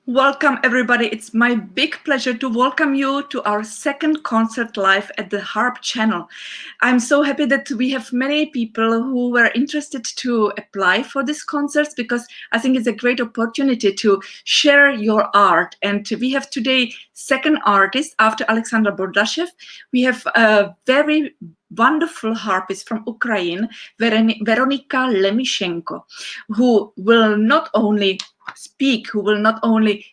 Welcome, everybody. It's my big pleasure to welcome you to our second concert live at the Harp Channel. I'm so happy that we have many people who were interested to apply for these concerts because I think it's a great opportunity to share your art. And we have today second artist after Alexander Bordashev. We have a very wonderful harpist from Ukraine, Veronika Lemishenko, who will not only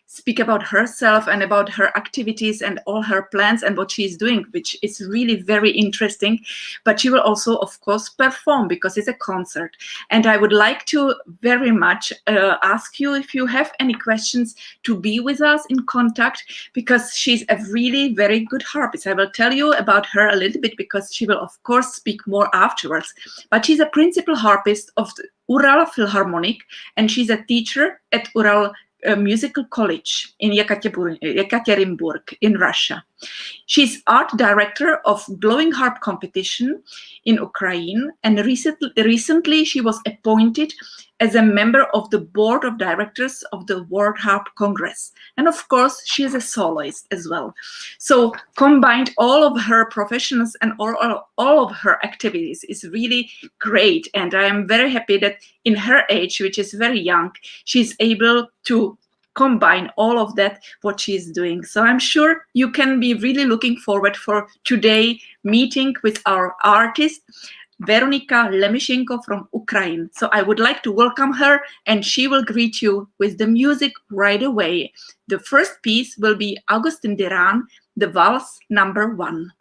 speak about herself and about her activities and all her plans and what she's doing, which is really very interesting, but she will also, of course, perform because it's a concert. And I would like to very much ask you, if you have any questions, to be with us in contact, because she's a really very good harpist. I will tell you about her a little bit because she will, of course, speak more afterwards. But she's a principal harpist of the Ural Philharmonic, and she's a teacher at Ural Musical College in Yekaterinburg in Russia. She's art director of Glowing Harp competition in Ukraine, and recently she was appointed as a member of the board of directors of the World Harp Congress. And of course, she is a soloist as well. So combined all of her professions and all of her activities is really great. And I am very happy that in her age, which is very young, she's able to combine all of that, what she's doing. So I'm sure you can be really looking forward for today meeting with our artist, Veronika Lemishenko from Ukraine. So I would like to welcome her, and she will greet you with the music right away. The first piece will be Augustin Duran, the Valse number 1.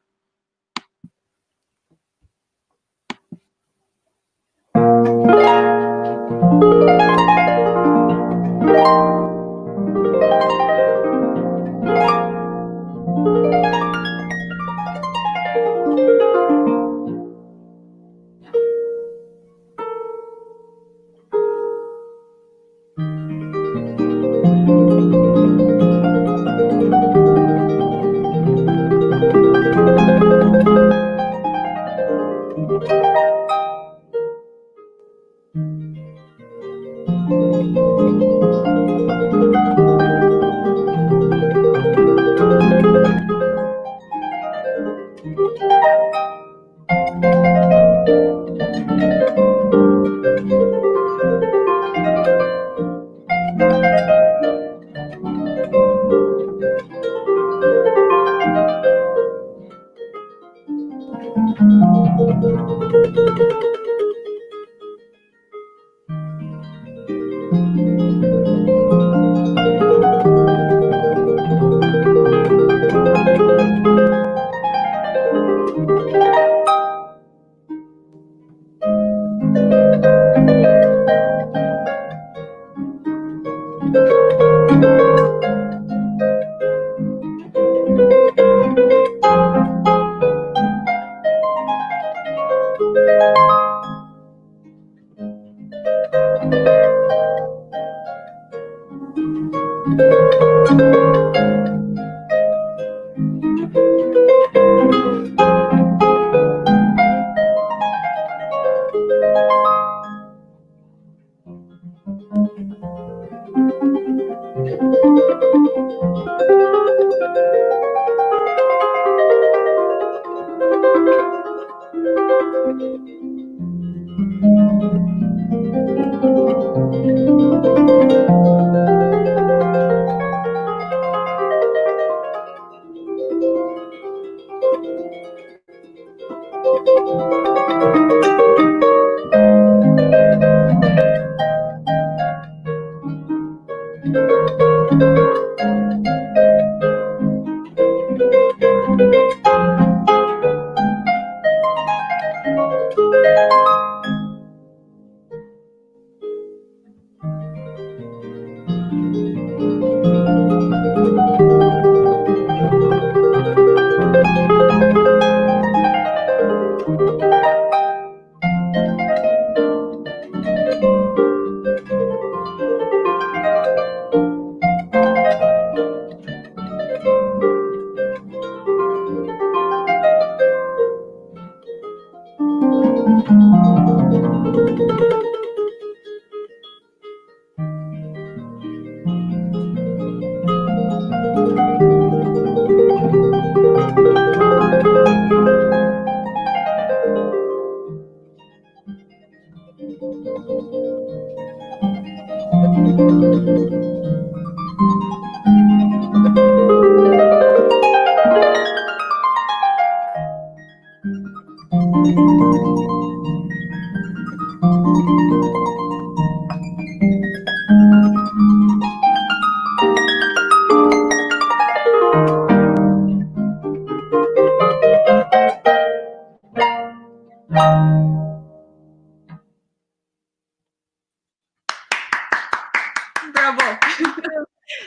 Bravo.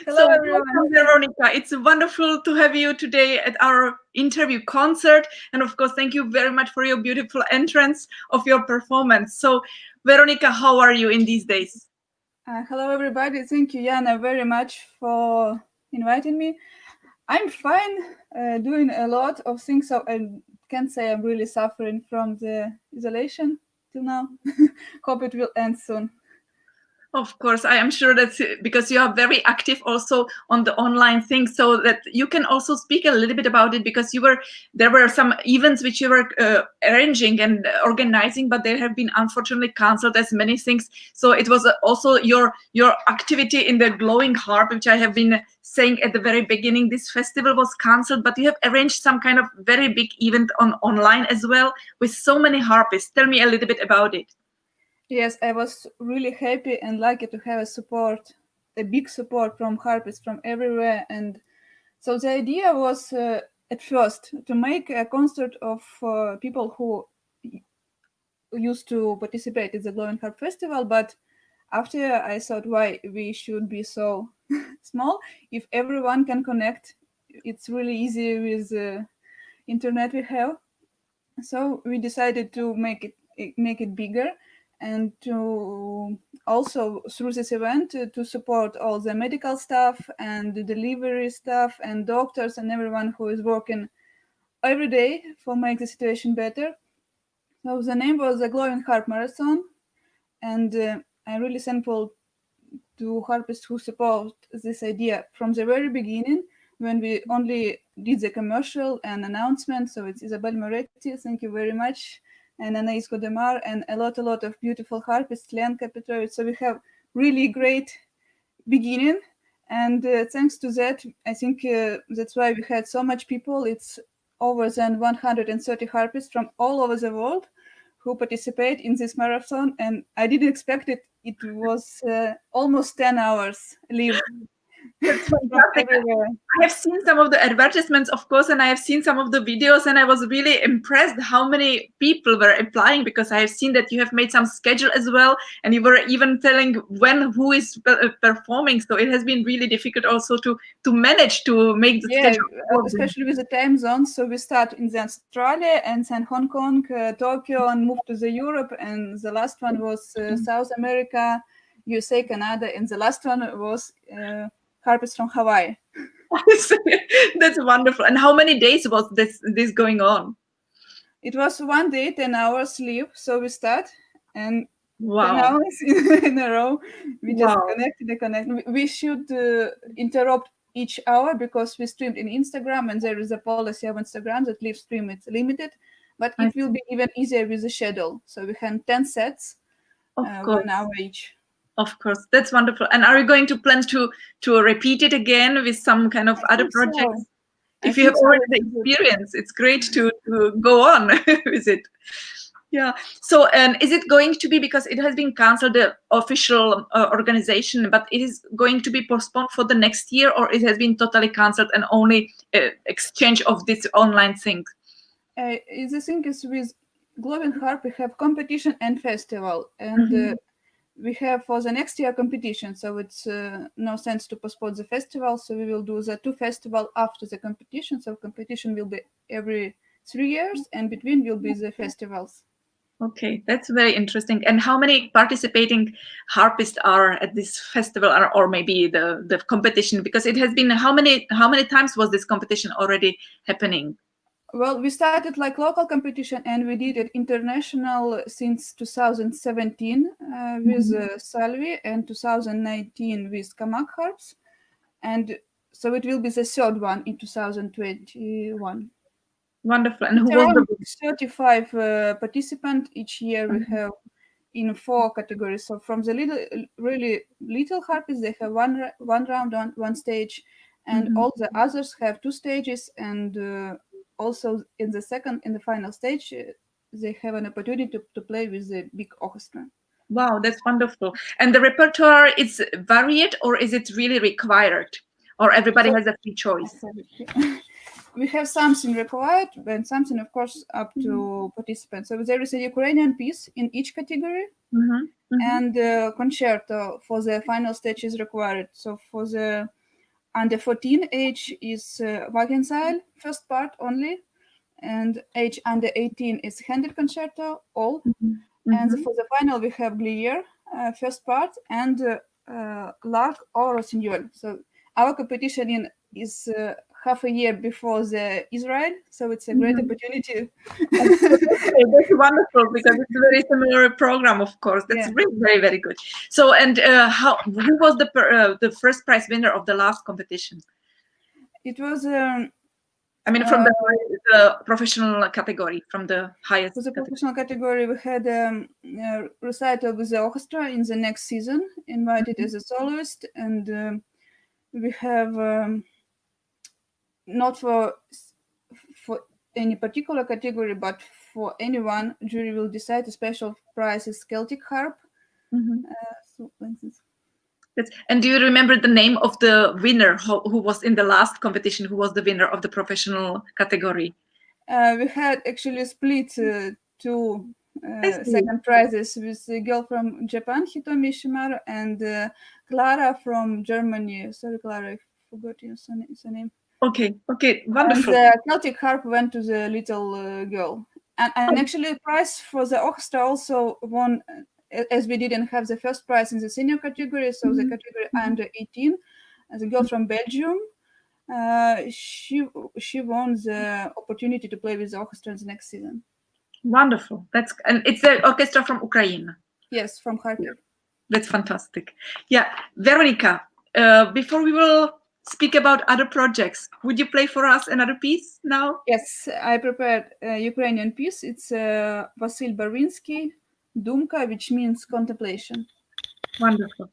Hello, everyone. Welcome, Veronika. It's wonderful to have you today at our interview concert. And of course, thank you very much for your beautiful entrance of your performance. So, Veronika, how are you in these days? Hello, everybody. Thank you, Jana, very much for inviting me. I'm fine, doing a lot of things, so I can't say I'm really suffering from the isolation till now. Hope it will end soon. Of course, I am sure that because you are very active also on the online thing, so that you can also speak a little bit about it, because there were some events which you were arranging and organizing, but they have been unfortunately cancelled as many things. So it was also your activity in the glowing harp, which I have been saying at the very beginning. This festival was cancelled, but you have arranged some kind of very big event online as well with so many harpists. Tell me a little bit about it. Yes, I was really happy and lucky to have a big support from harpists from everywhere. And so the idea was at first to make a concert of people who used to participate in the Glowing Harp Festival, but after I thought why we should be so small. If everyone can connect, it's really easy with the internet we have. So we decided to make it bigger, and to also through this event to support all the medical staff and the delivery staff and doctors and everyone who is working every day for make the situation better. So the name was the Glowing Harp Marathon, and I'm really thankful to harpists who support this idea from the very beginning, when we only did the commercial and announcement. So it's Isabel Moretti, thank you very much, and Anais Godemar, and a lot of beautiful harpists, Lenka Petrovich. So we have really great beginning, and thanks to that, I think that's why we had so much people. It's over than 130 harpists from all over the world who participate in this marathon, and I didn't expect it. It was almost 10 hours live That's from fantastic. everywhere. I have seen some of the advertisements, of course, and I have seen some of the videos, and I was really impressed how many people were applying, because I have seen that you have made some schedule as well, and you were even telling when who is performing. So it has been really difficult also to manage to make the Yeah, schedule. especially with the time zones. So we start in the Australia and then Hong Kong, Tokyo, and moved to the Europe. And the last one was South America, USA, Canada, and the last one was harpists from Hawaii. That's wonderful. And how many days was this going on? It was 1 day, 10 hours sleep. So we start, and 10 Wow. hours in a row. We just Wow. connect. We should interrupt each hour, because we streamed in Instagram, and there is a policy of Instagram that live stream it's limited, but it will be even easier with the schedule. So we have 10 sets, Of course. 1 hour each. Of course, that's wonderful. And are you going to plan to repeat it again with some kind of other projects? So. If you have already the experience, it's great to go on with it. Yeah. So, is it going to be, because it has been cancelled, the official organization, but it is going to be postponed for the next year, or it has been totally cancelled and only exchange of this online thing? The thing is, with Glowing Harp, we have competition and festival, and we have for the next year competition. So it's no sense to postpone the festival. So we will do the 2 festival after the competition. So competition will be every 3 years, and between will be the festivals. Okay, that's very interesting. And how many participating harpists are at this festival, or maybe the competition? Because it has been, how many times was this competition already happening? Well, we started like local competition, and we did it international since 2017 with Salvi, and 2019 with Kamak harps, and so it will be the 3rd one in 2021. Wonderful. And It's who was around the 35 participants each year. We have in 4 categories. So from the really little harpists, they have one round, one stage, and all the others have 2 stages. And also in the final stage, they have an opportunity to play with the big orchestra. Wow, that's wonderful. And the repertoire is varied, or is it really required, or everybody has a free choice? We have something required and something, of course, up to participants. So there is a Ukrainian piece in each category, and concerto for the final stage is required. So for the under 14 age is Wagenseil, first part only, and age under 18 is Handel concerto, all. And for the final, we have Glier, first part, and Lark or Rossignol. So our competition is half a year before the Israel, so it's a great opportunity. That's wonderful, because it's a very similar program, of course. That's really very, very good. So, and who was the first prize winner of the last competition? It was I mean, from the professional category, from the highest. For the professional category, we had a recital with the orchestra in the next season, invited as a soloist, and we have not for any particular category, but for anyone, jury will decide. A special prize is Celtic harp. So, like this. And do you remember the name of the winner who was in the last competition? Who was the winner of the professional category? We had actually split 2 second prizes with a girl from Japan, Hitomi Shimaru, and Clara from Germany. Sorry, Clara, I forgot your name. Okay, wonderful. And the Celtic harp went to the little girl. And actually, the prize for the orchestra also won, as we didn't have the first prize in the senior category, so the category under 18, the girl from Belgium, she won the opportunity to play with the orchestra in the next season. Wonderful. And it's the orchestra from Ukraine. Yes, from Kharkiv. That's fantastic. Yeah, Veronika, before we will speak about other projects, would you play for us another piece now? Yes, I prepared a Ukrainian piece. It's Vasil Barvinsky, Dumka, which means contemplation. Wonderful.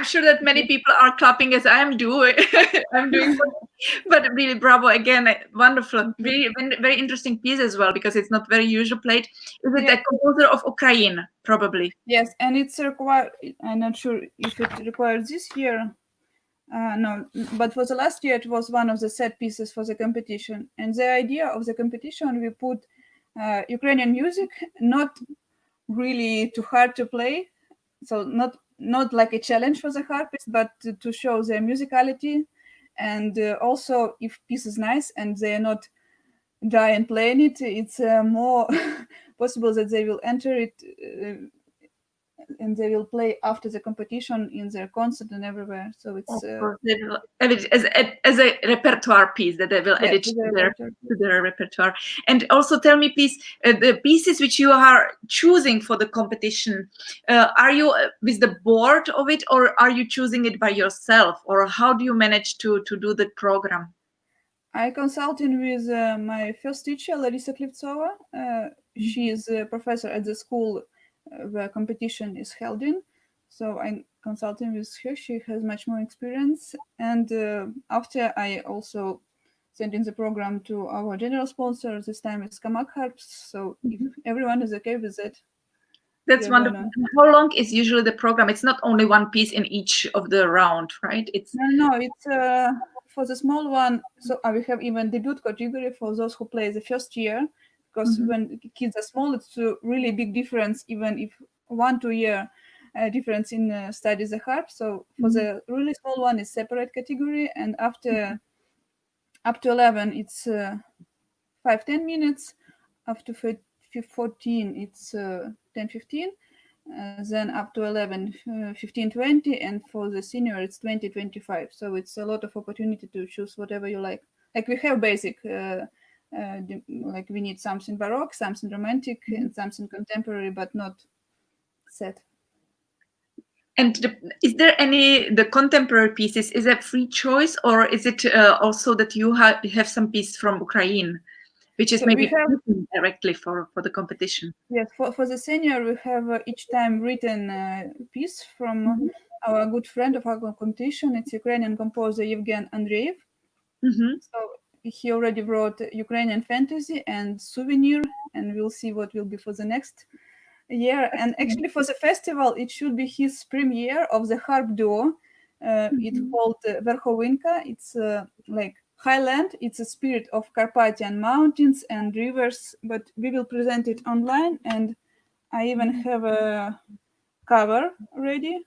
sure that many people are clapping as I am doing. I'm doing, but really bravo again, wonderful, very very interesting piece as well, because it's not very usual played. Is it a composer of Ukraine, probably? Yes, and it's required. I'm not sure if it requires this year. No, but for the last year, it was one of the set pieces for the competition. And the idea of the competition, we put Ukrainian music, not really too hard to play, so not like a challenge for the harpist, but to show their musicality. And also, if piece is nice and they are not dry and playing it, it's more possible that they will enter it and they will play after the competition in their concert and everywhere. So it's as a repertoire piece that they will add it to their repertoire. And also tell me, please, the pieces which you are choosing for the competition, are you with the board of it, or are you choosing it by yourself, or how do you manage to do the program? I consulting with my first teacher, Larisa Klevtsova. She is a professor at the school where competition is held in. So I'm consulting with her. She has much more experience. And after, I also sent in the program to our general sponsor. This time it's Kamak Harps. So if everyone is okay with it. That's wonderful. How long is usually the program? It's not only one piece in each of the round, right? It's No, it's for the small one. So we have even debut category for those who play the first year. Because when kids are small, it's a really big difference, even if 1-2 year difference in studies the harp. So for the really small one, it's separate category, and after up to 11, it's 5-10 minutes. After 14, it's 10-15. Then up to 11, 15-20, and for the senior, it's 20-25. So it's a lot of opportunity to choose whatever you like. Like we have basic. Like we need something baroque, something romantic, and something contemporary, but not set. And is there the contemporary pieces, is that free choice, or is it also that you have some piece from Ukraine, which is maybe directly for the competition? Yes, for the senior, we have each time written piece from our good friend of our competition. It's Ukrainian composer Yevgen Andreev. So he already wrote Ukrainian fantasy and souvenir, and we'll see what will be for the next year. And actually for the festival, it should be his premiere of the harp duo. It's called Verkhovinka. It's like Highland. It's a spirit of Carpathian mountains and rivers, but we will present it online, and I even have a cover ready.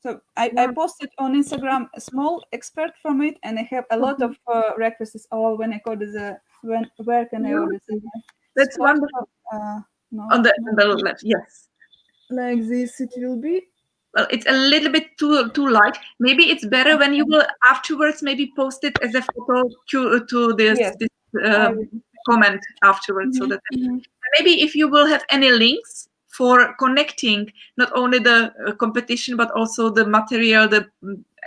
So I posted on Instagram a small excerpt from it, and I have a lot of requests. Oh, when I go to where can I order it? That's wonderful. On the left, yes. Like this, it will be. Well, it's a little bit too light. Maybe it's better when you will afterwards maybe post it as a photo to this comment afterwards, so that maybe if you will have any links for connecting not only the competition but also the material,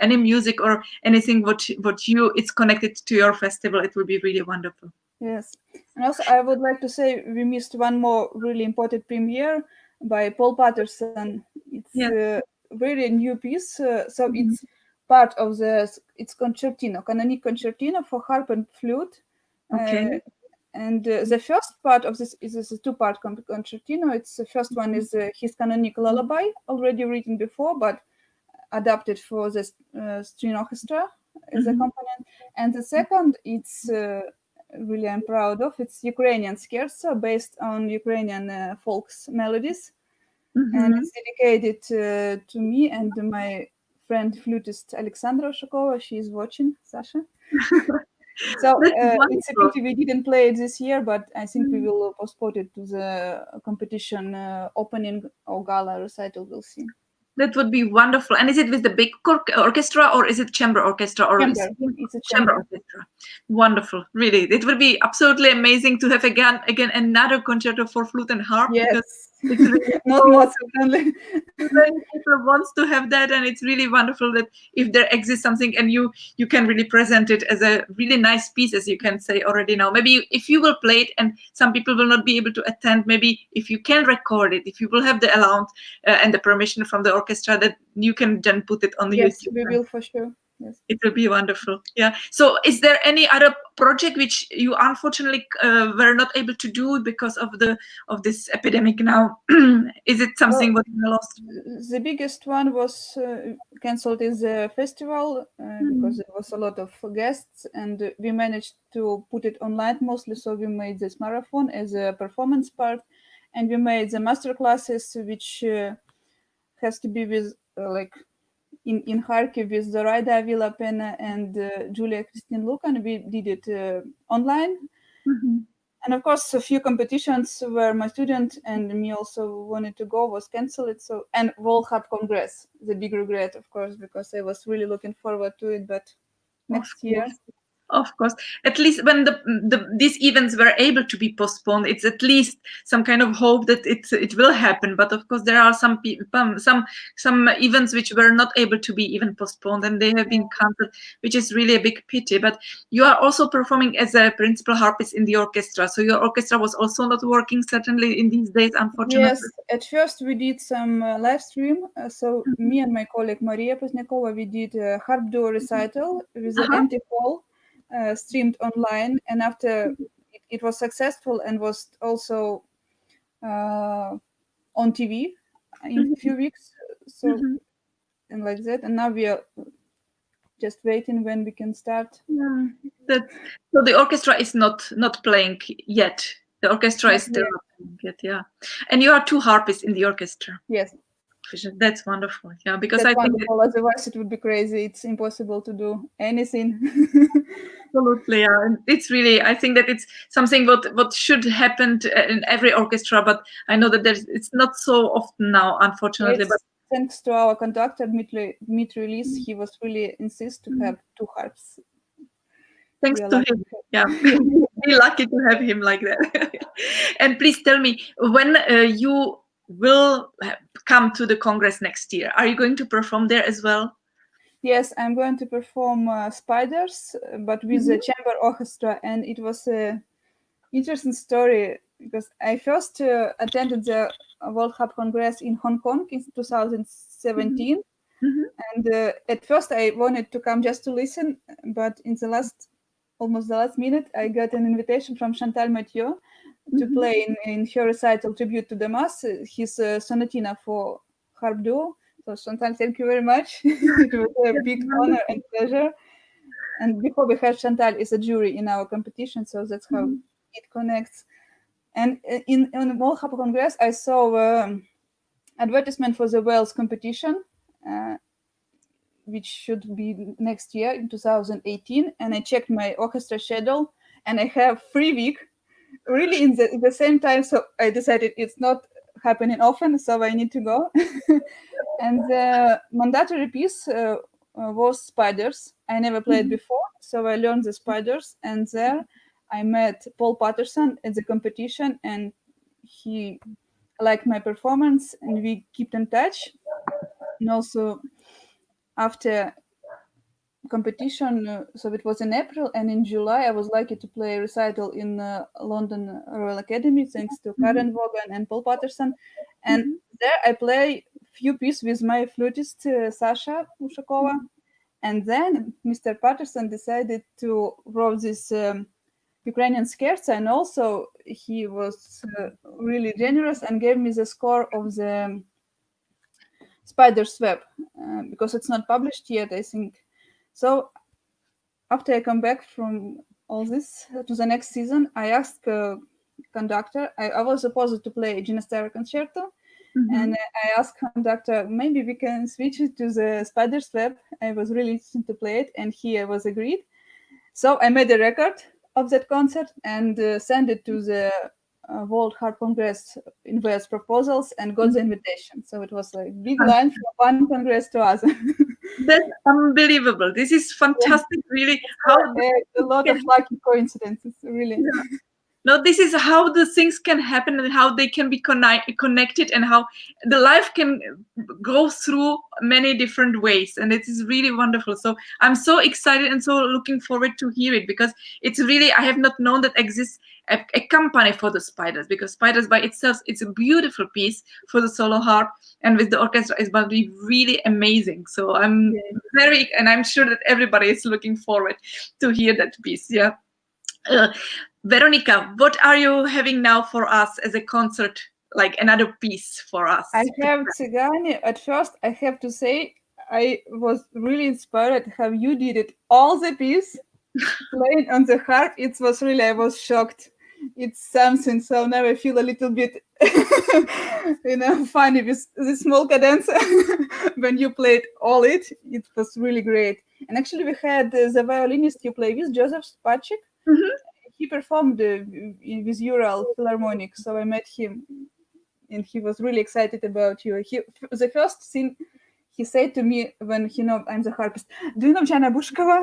any music or anything what it's connected to your festival, it will be really wonderful. Yes, and also I would like to say we missed one more really important premiere by Paul Patterson. It's a very new piece, so it's part of it's concertino, canonic concertino for harp and flute. Okay. And the first part of this is a two-part concertino. It's the first one is his canonic lullaby, already written before, but adapted for the string orchestra as a component. And the second, it's really I'm proud of. It's Ukrainian scherzo based on Ukrainian folks melodies, and it's dedicated to me and my friend flutist Alexandra Ushakova. She is watching, Sasha. So it's a pity we didn't play it this year, but I think we will postpone it to the competition opening or gala recital. We'll see. That would be wonderful. And is it with the big orchestra or is it chamber orchestra? Or chamber. It's a chamber orchestra. Wonderful, really. It would be absolutely amazing to have again another concerto for flute and harp. Yes. It's really Not Mozart only. many people wants to have that, and it's really wonderful that if there exists something and you can really present it as a really nice piece, as you can say already now. Maybe if you will play it and some people will not be able to attend, maybe if you can record it, if you will have the allowance and the permission from the orchestra, that you can then put it on Yes, YouTube. we will for sure. Yes. It will be wonderful. Yeah. So is there any other project which you unfortunately were not able to do because of this epidemic now? Is it something what you lost? The biggest one was cancelled is the festival because there was a lot of guests, and we managed to put it online mostly. So we made this marathon as a performance part, and we made the master classes, which has to be with like in Kharkiv with Zoraida Vilapena and Julia Christine Lukan. We did it online. And of course, a few competitions where my student and me also wanted to go was cancelled. So, and World Harp Congress, the big regret, of course, because I was really looking forward to it. But next year, of course, at least when these events were able to be postponed, it's at least some kind of hope that it will happen. But of course, there are some events which were not able to be even postponed, and they have been cancelled, which is really a big pity. But you are also performing as a principal harpist in the orchestra, so your orchestra was also not working certainly in these days, unfortunately. Yes, at first we did some live stream. So me and my colleague Maria Pozdnyakova, we did a harp duo recital with an empty hall. Streamed online, and after it was successful and was also on TV in a few weeks. So and like that, and now we are just waiting when we can start. So the orchestra is not playing yet. The orchestra is still not playing yet. Yeah, and you are two harpists in the orchestra. Yes. That's wonderful. Yeah, because That's I think wonderful. Otherwise, it would be crazy. It's impossible to do anything. Absolutely, yeah. And it's really, I think that it's something what should happen in every orchestra, but I know that it's not so often now, unfortunately. But thanks to our conductor Dmitry Lis, he was really insist to have two harps. Thanks to him, yeah. Be lucky to have him like that. And please tell me, when you will come to the Congress next year, are you going to perform there as well? Yes, I'm going to perform Spiders, but with the chamber orchestra, and it was a interesting story because I first attended the World Harp Congress in Hong Kong in 2017, and at first I wanted to come just to listen, but in almost the last minute, I got an invitation from Chantal Mathieu to play in her recital tribute to Damas, his sonatina for harp duo. So Chantal, thank you very much. It was a big honor and pleasure. And before we had Chantal as a jury in our competition, so that's how it connects. And on the World Harp Congress, I saw advertisement for the Wales competition, which should be next year in 2018. And I checked my orchestra schedule, and I have 3 weeks really in the same time. So I decided it's not happening often, so I need to go. And the mandatory piece was Spiders. I never played before, so I learned the Spiders, and there I met Paul Patterson at the competition, and he liked my performance, and we kept in touch. And also after competition, so it was in April, and in July I was lucky to play a recital in London Royal Academy thanks to Karen Vaughan and Paul Patterson, and there I play few pieces with my flutist Sasha Ushakova, and then Mr. Patterson decided to write this Ukrainian scherzo, and also he was really generous and gave me the score of the Spider's Web because it's not published yet, I think. So after I come back from all this to the next season, I asked conductor, I was supposed to play Ginastera Concerto, and I asked conductor, maybe we can switch it to the Spider's Web. I was really interested to play it, and he was agreed. So I made a record of that concert and sent it to the World Harp Congress in various proposals and got the invitation. So it was a big line from one congress to other. That's unbelievable. This is fantastic, really. How a lot of lucky coincidences, really. No, this is how the things can happen and how they can be connected, and how the life can go through many different ways, and it is really wonderful. So I'm so excited and so looking forward to hear it, because it's really, I have not known that exists a company for the spiders, because spiders by itself, it's a beautiful piece for the solo harp, and with the orchestra it's going to be really amazing. So I'm very, and I'm sure that everybody is looking forward to hear that piece. Yeah. Veronika, what are you having now for us as a concert, like another piece for us? I have Tsigani. At first, I have to say, I was really inspired how you did it. All the piece playing on the harp, it was really, I was shocked. It's something. So now I feel a little bit, funny with the small cadence. When you played all it was really great. And actually, we had the violinist you play with, Joseph Spacek. Mhm. He performed with Ural Philharmonic, so I met him, and he was really excited about you. The first thing he said to me when he know I'm the harpist, "Do you know Jana Bouskova?"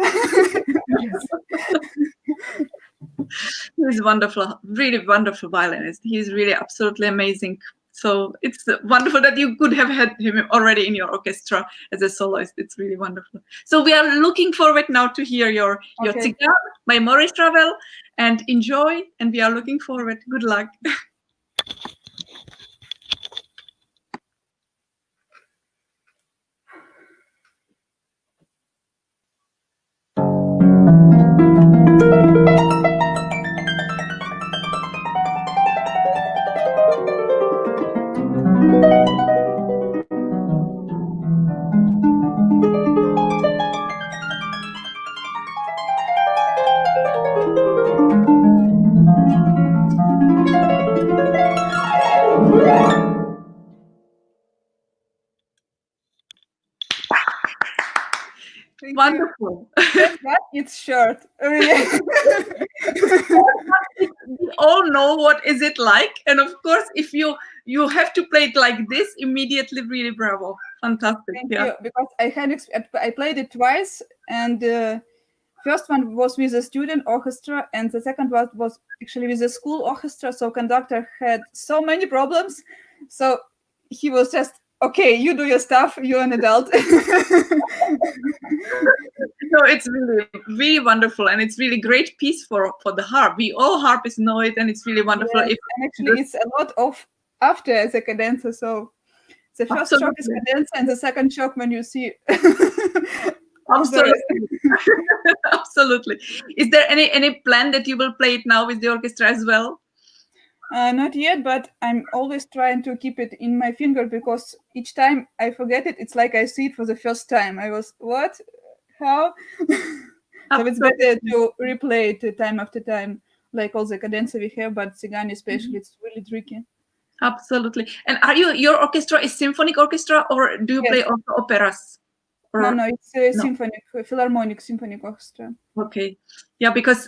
He's wonderful, really wonderful violinist. He's really absolutely amazing. So it's wonderful that you could have had him already in your orchestra as a soloist. It's really wonderful. So we are looking forward now to hear your Okay. Tsigan by Maurice Ravel, and enjoy. And we are looking forward. Good luck. Thank Wonderful. Thank God it's short. Really. We all know what is it like, and of course, if you have to play it like this immediately, really bravo, fantastic. Thank Yeah. you, because I played it twice, and first one was with a student orchestra, and the second one was actually with a school orchestra. So conductor had so many problems, so he was just, okay, you do your stuff, you're an adult. No, it's really, really wonderful, and it's really great piece for the harp. We all harpists know it, and it's really wonderful. Yes, If and actually it's a lot of after the cadenza. So the first shock is absolutely, cadenza, and the second shock when you see all the absolutely, absolutely. Is there any plan that you will play it now with the orchestra as well? Not yet, but I'm always trying to keep it in my finger, because each time I forget it, it's like I see it for the first time. I was, what? How? So it's better to replay it time after time, like all the cadenza we have, but Tsigani especially, it's really tricky. Absolutely. And are your orchestra is symphonic orchestra, or do you Yes. play also operas? No, Or it's a no? symphonic, philharmonic symphonic orchestra. Okay. Yeah, because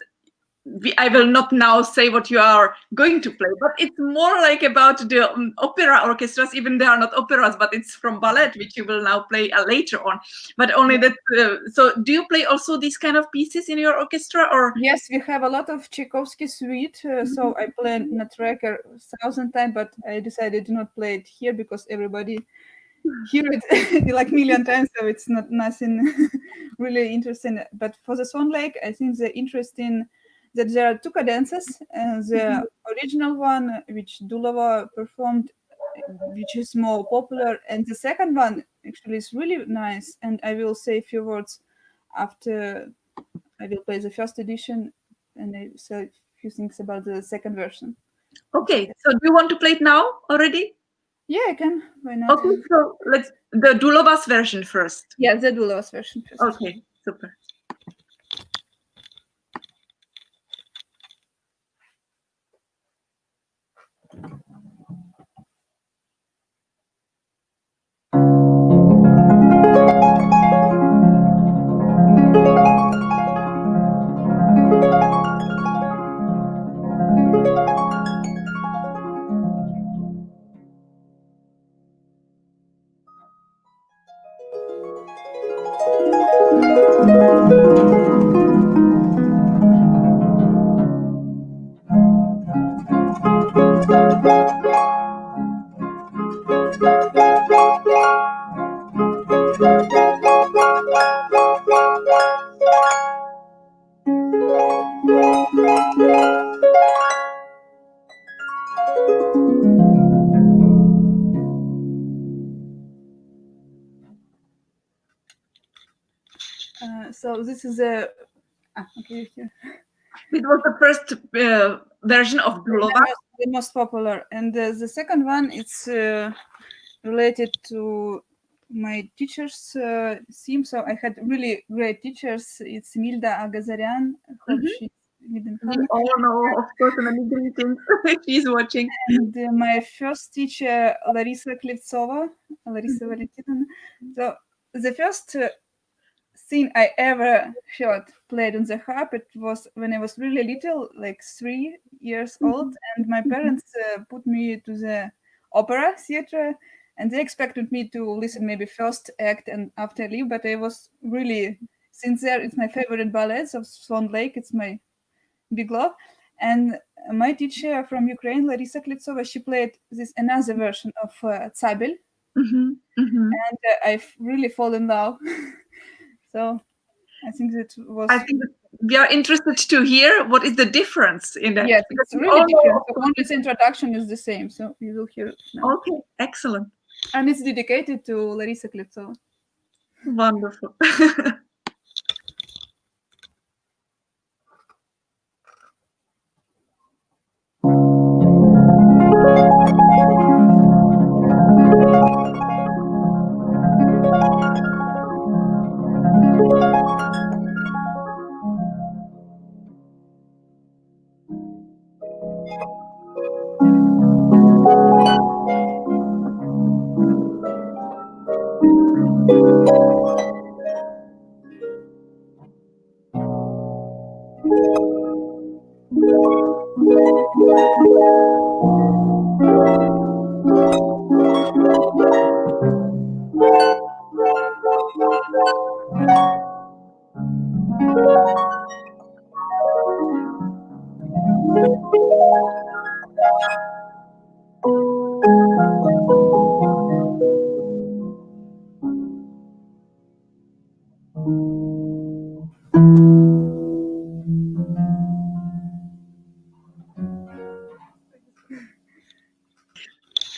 I will not now say what you are going to play, but it's more like about the opera orchestras. Even they are not operas, but it's from ballet, which you will now play later on. But only that. So, do you play also these kind of pieces in your orchestra, or? Yes, we have a lot of Tchaikovsky suite. So I play Nutcracker 1,000 times, but I decided to not play it here because everybody hear it like million times, so it's not nothing really interesting. But for the Swan Lake, I think the interesting that there are two cadences. The original one, which Dulova performed, which is more popular, and the second one actually is really nice. And I will say a few words after I will play the first edition, and I say a few things about the second version. Okay. So, do you want to play it now already? Yeah, I can. Why not? Okay. So let's the Dulovas version first. Yeah, the Dulova's version first. Okay. Super. So this is a okay here. It was the first version of Bulova. The most popular, and the second one it's related to my teacher's theme. So I had really great teachers. It's Milda Agazarian. Hope she's We all know, of course, and greetings. She's watching. And my first teacher, Larissa Klevtsova, Larissa Valentinova. So the first thing I ever heard played on the harp, it was when I was really little, like 3 years old, and my parents put me to the opera theater, and they expected me to listen maybe first act and after leave, but I was really, since there it's my favorite ballets of Swan Lake, it's my big love. And my teacher from Ukraine, Larissa Klevtsova, she played this another version of Tsabel, and I really fall in love. So I think that was. I think we are interested to hear what is the difference in that. Yes, it's really different. So only the introduction is the same, so you will hear it now. Okay, excellent. And it's dedicated to Larissa Klevtsova. Wonderful.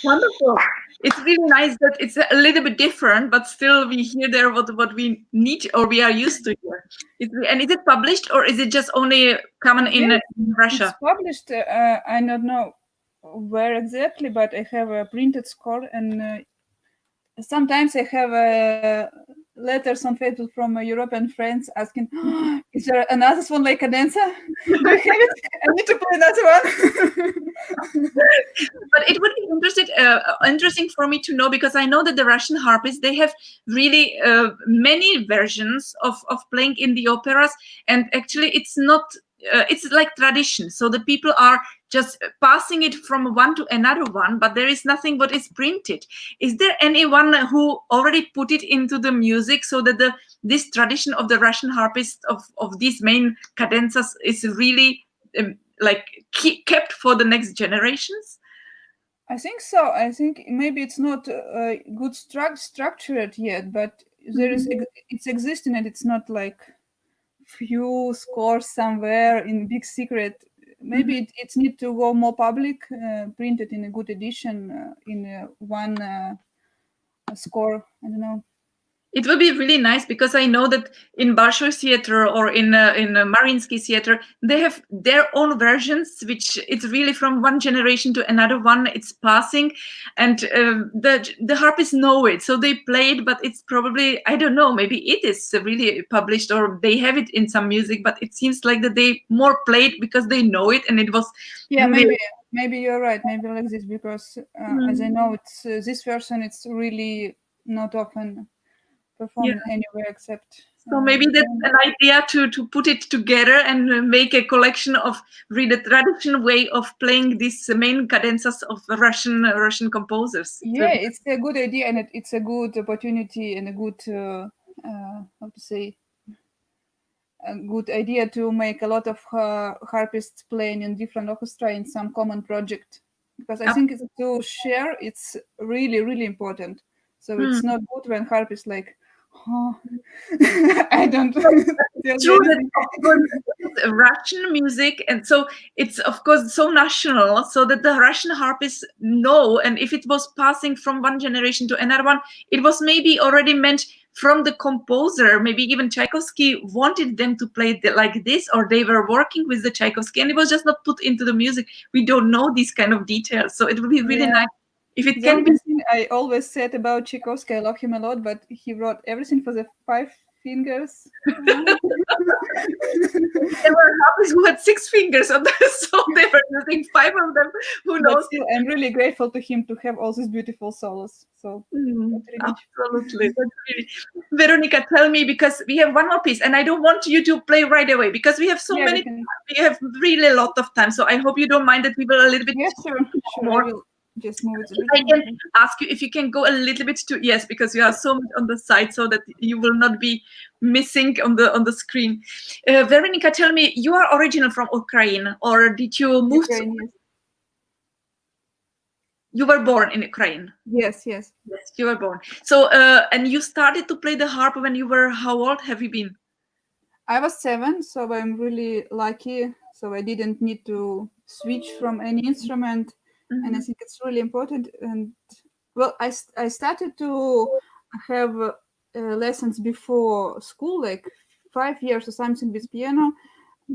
Wonderful. It's really nice that it's a little bit different, but still we hear there what we need or we are used to hear. And is it published or is it just only common in Russia? It's published. I don't know where exactly, but I have a printed score, and sometimes I have letters on Facebook from European friends asking, "Is there another Swan Lake cadenza? Do you have it? I need to play another one." But it would be interesting for me to know, because I know that the Russian harpists, they have really many versions of playing in the operas, and actually it's not. It's like tradition, so the people are just passing it from one to another one, but there is nothing what is printed. Is there anyone who already put it into the music so that this tradition of the Russian harpist of these main cadenzas is really kept for the next generations? I think so. I think maybe it's not good structured yet, but there is it's existing, and it's not like few scores somewhere in big secret. Maybe it needs to go more public, printed in a good edition, in one score. I don't know. It will be really nice, because I know that in Bolshoi Theater or in Mariinsky Theater, they have their own versions, which it's really from one generation to another one. It's passing, and the harpists know it, so they play it. But it's probably, I don't know, maybe it is really published or they have it in some music. But it seems like that they more play it because they know it, and it was. Yeah, really... maybe you're right. Maybe like this, because as I know, it's this version. It's really not often performed anywhere except. So maybe that's an idea to put it together and make a collection of really the traditional way of playing these main cadenzas of Russian composers. Yeah, it's a good idea, and it's a good opportunity and a good a good idea to make a lot of harpists playing in different orchestra in some common project, because I think to share it's really, really important. So it's not good when harpists like, I don't true that Russian music, and so it's of course so national, so that the Russian harpists know, and if it was passing from one generation to another one, it was maybe already meant from the composer, maybe even Tchaikovsky wanted them to play like this, or they were working with the Tchaikovsky and it was just not put into the music. We don't know these kind of details. So it would be really nice if it The can be. only thing I always said about Tchaikovsky, I love him a lot, but he wrote everything for the 5 fingers. There were harpists who had 6 fingers on that, so they were using 5 of them. Who But knows? still, I'm really grateful to him to have all these beautiful solos. So Absolutely. That's really... Veronika, tell me, because we have one more piece and I don't want you to play right away because we have so Yeah, many. We have really a lot of time. So I hope you don't mind that we will a little bit sure. more. I will just move it a I little can ask you if you can go a little bit to, yes, because you are so much on the side so that you will not be missing on the screen. Veronika, tell me, you are original from Ukraine, or did you move Ukraine, yes. You were born in Ukraine? Yes. Yes, you were born. So, and you started to play the harp when you were, how old have you been? I was 7, so I'm really lucky. So I didn't need to switch from any instrument. And I think it's really important. And well, I started to have lessons before school, like 5 years or something with piano,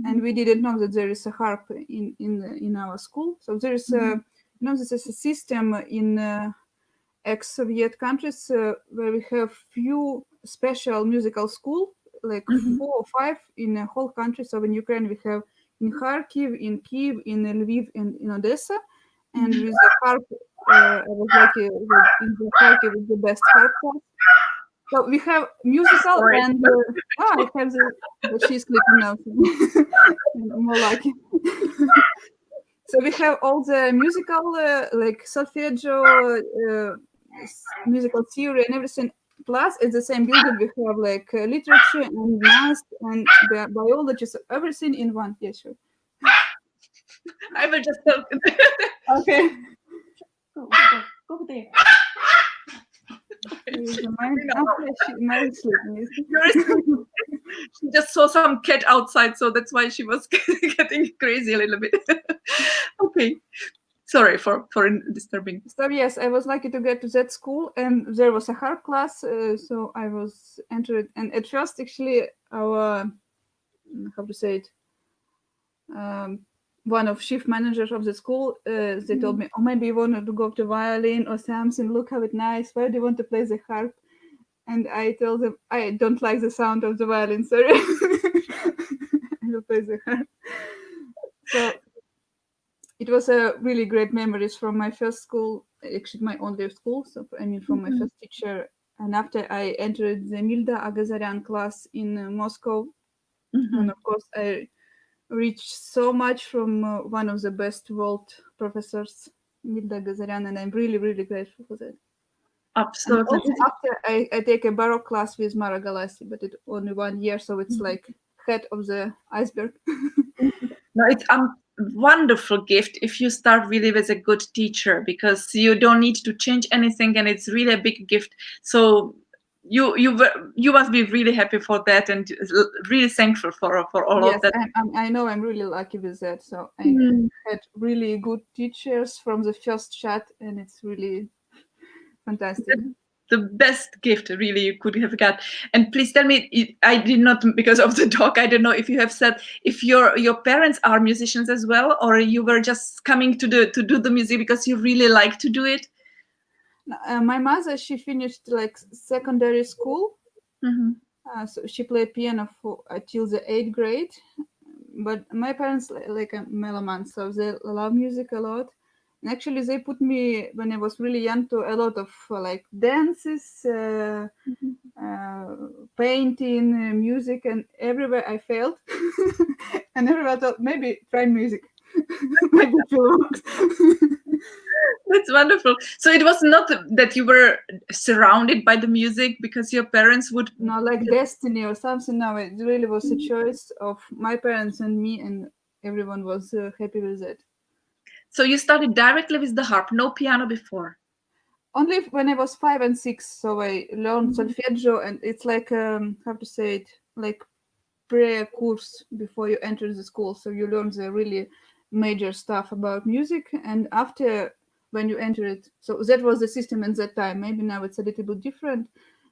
and we didn't know that there is a harp in our school. So there is a this is a system in ex-Soviet countries where we have few special musical school, like 4 or 5 in the whole country. So in Ukraine we have in Kharkiv, in Kiev, in Lviv, and in Odessa. And with the harp, I was lucky in the Kharkiv with the best harp class. So we have musical and I have but she's sleeping now. More lucky. So we have all the musical, like solfeggio, musical theory, and everything. Plus, at the same building, we have like literature and math and biology, so everything in one. Yeah, sure. I will just tell. Okay. Go there. She just saw some cat outside, so that's why she was getting crazy a little bit. Okay, sorry for disturbing. So yes, I was lucky to get to that school, and there was a harp class, so I was entered. And at first, actually, our how to say it, one of shift managers of the school, they told me, oh, maybe you want to go to violin or something. Look how it's nice. Why do you want to play the harp? And I told them, I don't like the sound of the violin, sorry. I will play the harp. So it was a really great memories from my first school, actually my only school. So I mean, from my first teacher. And after I entered the Milda Agazaryan class in Moscow, and of course I reached so much from one of the best world professors, Milda Agazaryan, and I'm really, really grateful for that. Absolutely. And also after I take a baroque class with Mara Galassi, but it's only 1 year, so it's like head of the iceberg. No, it's a wonderful gift if you start really with a good teacher, because you don't need to change anything, and it's really a big gift. So you must be really happy for that, and really thankful for all of that. I know I'm really lucky with that. So I had really good teachers from the first shot, and it's really fantastic. The best gift really you could have got. And please tell me, I did not, because of the dog, I don't know if you have said if your parents are musicians as well, or you were just coming to do the music because you really like to do it. My mother, she finished like secondary school, so she played piano till the 8th grade. But my parents like a meloman, so they love music a lot. And actually, they put me when I was really young to a lot of like dances, painting, music, and everywhere I failed. And everyone thought maybe try music, maybe it will work. That's wonderful. So it was not that you were surrounded by the music because your parents would... No, like destiny or something. No, it really was a choice of my parents and me, and everyone was happy with it. So you started directly with the harp, no piano before? Only when I was 5 and 6. So I learned solfeggio, and it's like how to say it, like pre-course before you enter the school. So you learn the really major stuff about music, and after when you enter it, so that was the system at that time. Maybe now it's a little bit different.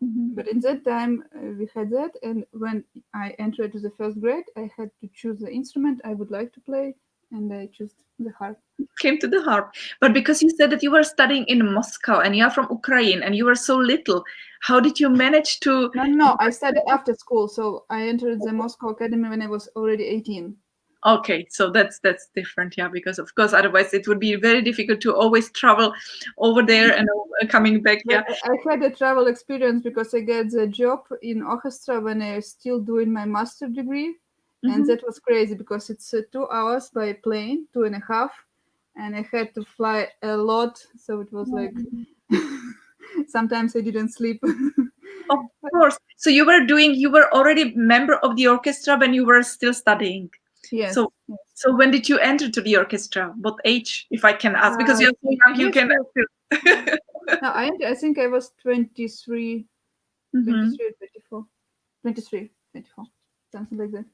But in that time, we had that, and when I entered to the first grade, I had to choose the instrument I would like to play, and I chose the harp. Came to the harp. But because you said that you were studying in Moscow and you are from Ukraine and you were so little, how did you manage to? No, I studied after school, so I entered the Moscow Academy when I was already 18. Okay, so that's different, yeah, because of course otherwise it would be very difficult to always travel over there and coming back, But yeah. I had a travel experience because I got the job in orchestra when I was still doing my master degree, and Mhm. that was crazy because it's 2 hours by plane, 2.5, and I had to fly a lot, so it was like sometimes I didn't sleep. Of course. So you were already member of the orchestra when you were still studying. Yes, So yes. so when did you enter to the orchestra? What age, if I can ask? Because you're so young, you Yes, can yes. still. No, I think I was 23, Mhm. 23 or 24. 23, 24, something like that.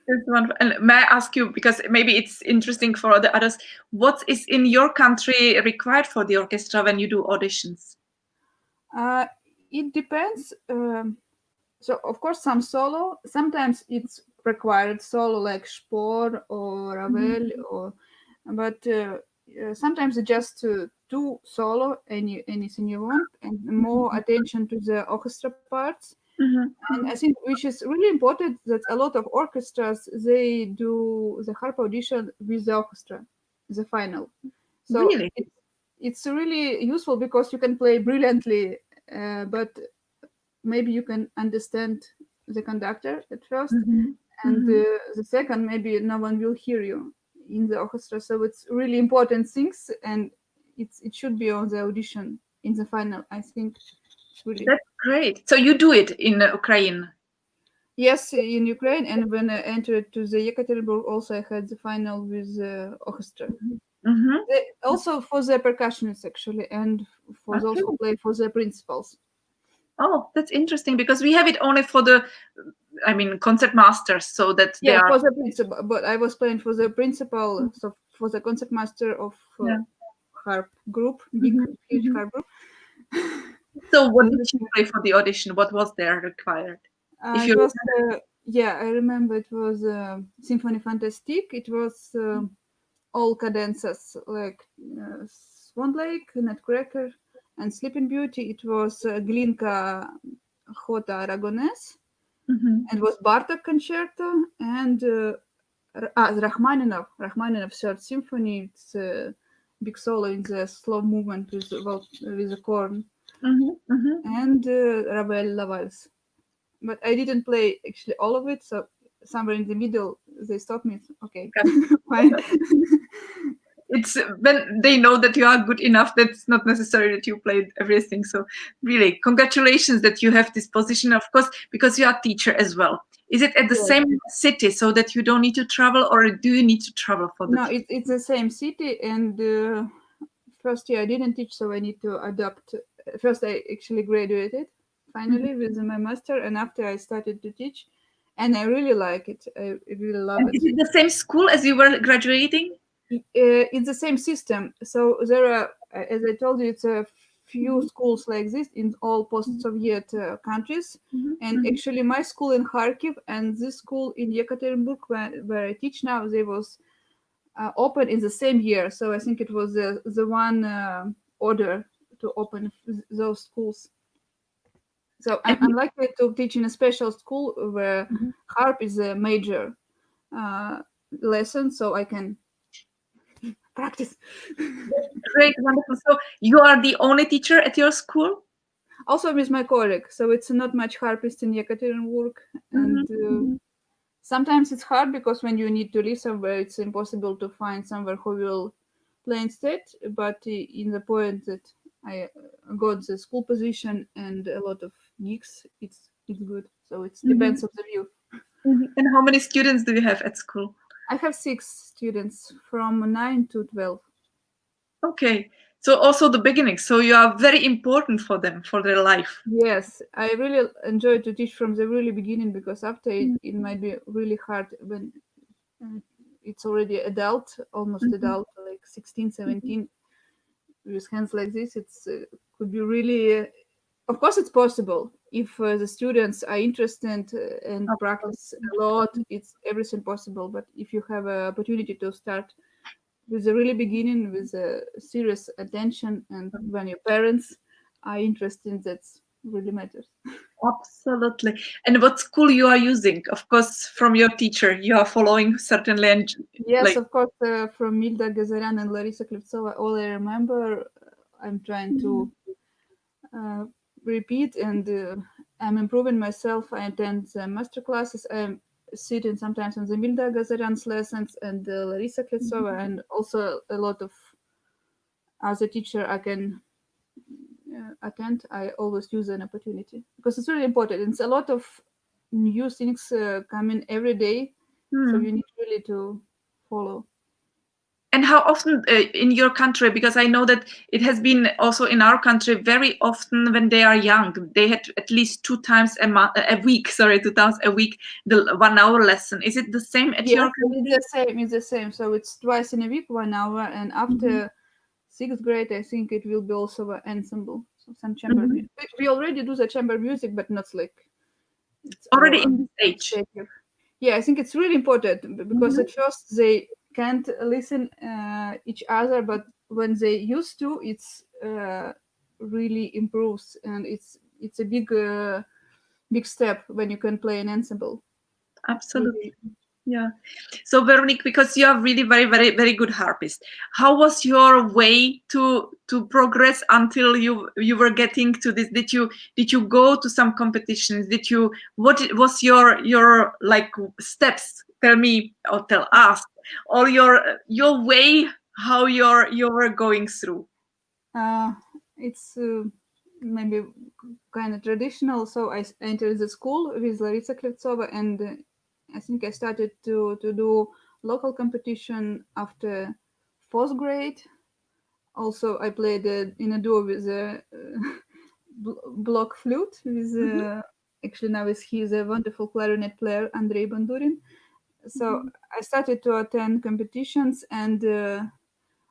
That's wonderful. And may I ask you, because maybe it's interesting for the others, what is in your country required for the orchestra when you do auditions? Uh, it depends. So of course some solo. Sometimes it's required solo like Spor or Mhm. Ravel or, but sometimes it's just do solo anything you want and more attention to the orchestra parts. Mhm. And I Mhm. think which is really important that a lot of orchestras they do the harp audition with the orchestra, the final. So Really? it's really useful because you can play brilliantly, but maybe you can understand the conductor at first, Mhm. and Mhm. the second maybe no one will hear you in the orchestra. So it's really important things, and it should be on the audition in the final. I think it's really. That's great. So you do it in Ukraine. Yes, in Ukraine, and when I entered to the Yekaterinburg, also I had the final with the orchestra. Mhm. Also for the percussionists actually, and for those Okay. who play for the principals. Oh, that's interesting because we have it only for the, I mean, concert masters, so that they Yeah, are. for the principal, but I was playing for the principal, so for the concertmaster of Yeah. harp group, big, Mhm. huge Mhm. harp group. So what Was did it? you play for the audition? What was there required? If you It was, remember. yeah, I remember it was Symphony Fantastique. It was all cadences like Swan Lake, Nutcracker, and Sleeping Beauty. It was Glinka Jota Aragonés, Mhm. and was Bartok concerto, and Rachmaninoff Third Symphony. It's a big solo in the slow movement with the corn, Mhm. Mhm. and Ravel La Valse. But I didn't play actually all of it, so somewhere in the middle they stopped me. Okay, Got it. fine. It's when they know that you are good enough, that's not necessary that you played everything. So really, congratulations that you have this position, of course, because you are teacher as well. Is it at the Yes. same city so that you don't need to travel, or do you need to travel for the No, teaching? it's the same city, and first year I didn't teach, so I need to adapt. First, I actually graduated Mhm. finally with my master, and after I started to teach, and I really like it. I really love And it. is it the same school as you were graduating? It's the same system. So there are, as I told you, it's a few Mhm. schools like this in all post-Soviet countries. Mhm. And Mhm. actually, my school in Kharkiv and this school in Yekaterinburg, where I teach now, they was open in the same year. So I think it was the one order to open those schools. So And I'm likely to teach in a special school where Mhm. harp is a major uh, lesson, so I can practice. great, wonderful. So you are the only teacher at your school? Also with my colleague, so it's not much harpist in Yekaterinburg, and Mhm. Mhm. sometimes it's hard because when you need to live somewhere, it's impossible to find somewhere who will play instead. But in the point that I got the school position and a lot of gigs, it's good. So it Mhm. depends on the view. Mhm. And how many students do you have at school? I have 6 students from 9 to 12. Okay. So also the beginning. So you are very important for them, for their life. Yes, I really enjoy to teach from the really beginning because after Mhm. it might be really hard when uh, it's already adult, almost Mhm. adult, like 16, Mhm. 17, with hands like this. It's could be really Of course, it's possible if the students are interested and Of course. practice a lot. It's everything possible. But if you have an opportunity to start with the really beginning, with serious attention, and when your parents are interested, that's really matters. Absolutely. And what school you are using? Of course, from your teacher, you are following certainly, and Yes, like. of course, from Milda Gazaryan and Larisa Klevtsova, all I remember, I'm trying to uh, repeat, and I'm improving myself. I attend the master classes. I'm sitting sometimes on the Milda Gazaryan's lessons and Larisa Klevtsova, and also a lot of other teacher I can attend. I always use an opportunity because it's really important. It's a lot of new things coming every day, so Hmm. you need really to follow. And how often in your country, because I know that it has been also in our country very often when they are young, they had at least 2 times a week, sorry, 2 times a week, the 1 hour lesson. Is it the same at Yes, your it's country? the same. It's the same. So it's twice in a week, 1 hour, and Mhm. after sixth grade, I think it will be also an ensemble, so some chamber Mhm. music. We already do the chamber music, but not like it's Already our in this age. initiative. Yeah, I think it's really important because Mhm. at first they can't listen each other, but when they used to, it's really improves, and it's a big step when you can play an ensemble. Absolutely. Really. Yeah. So Veronique, because you are really very, very, very good harpist, how was your way to progress until you were getting to this? Did you go to some competitions? Was your like steps? Tell me or tell us, or your way how you were going through. Uh, it's maybe kind of traditional. So I entered the school with Larisa Klevtsova, and I think I started to do local competition after fourth grade. Also, I played in a duo with a block flute with Mhm, actually now he's a wonderful clarinet player, Andrei Bandurin. So mhm, I started to attend competitions, and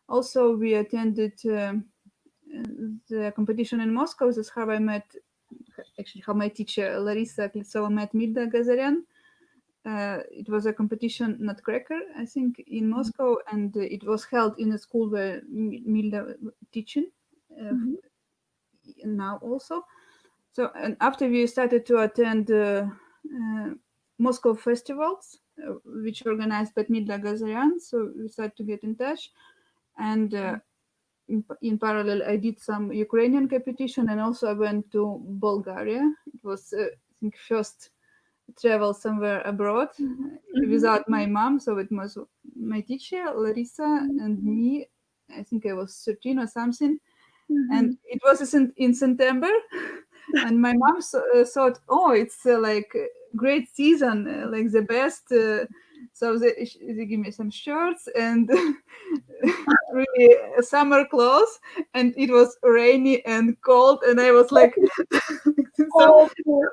also we attended the competition in Moscow. This is how I met, actually, how my teacher Larisa Klitsova met Milda Gazaryan. It was a competition, Nutcracker, I think, in Moscow, and it was held in a school where Milda teaching uh, mhm, now also. So, and after we started to attend Moscow festivals, which organized by Milda Gazaryan, so we started to get in touch, and in parallel, I did some Ukrainian competition, and also I went to Bulgaria. It was, I think, first travel somewhere abroad mhm, without my mom. So it was my teacher, Larissa, mhm, and me. I think I was 13 or something. And mhm. it was in September. And my mom thought, oh, it's like a great season, like the best. So they give me some shirts and really summer clothes, and it was rainy and cold, and I was like, so Oh, poor.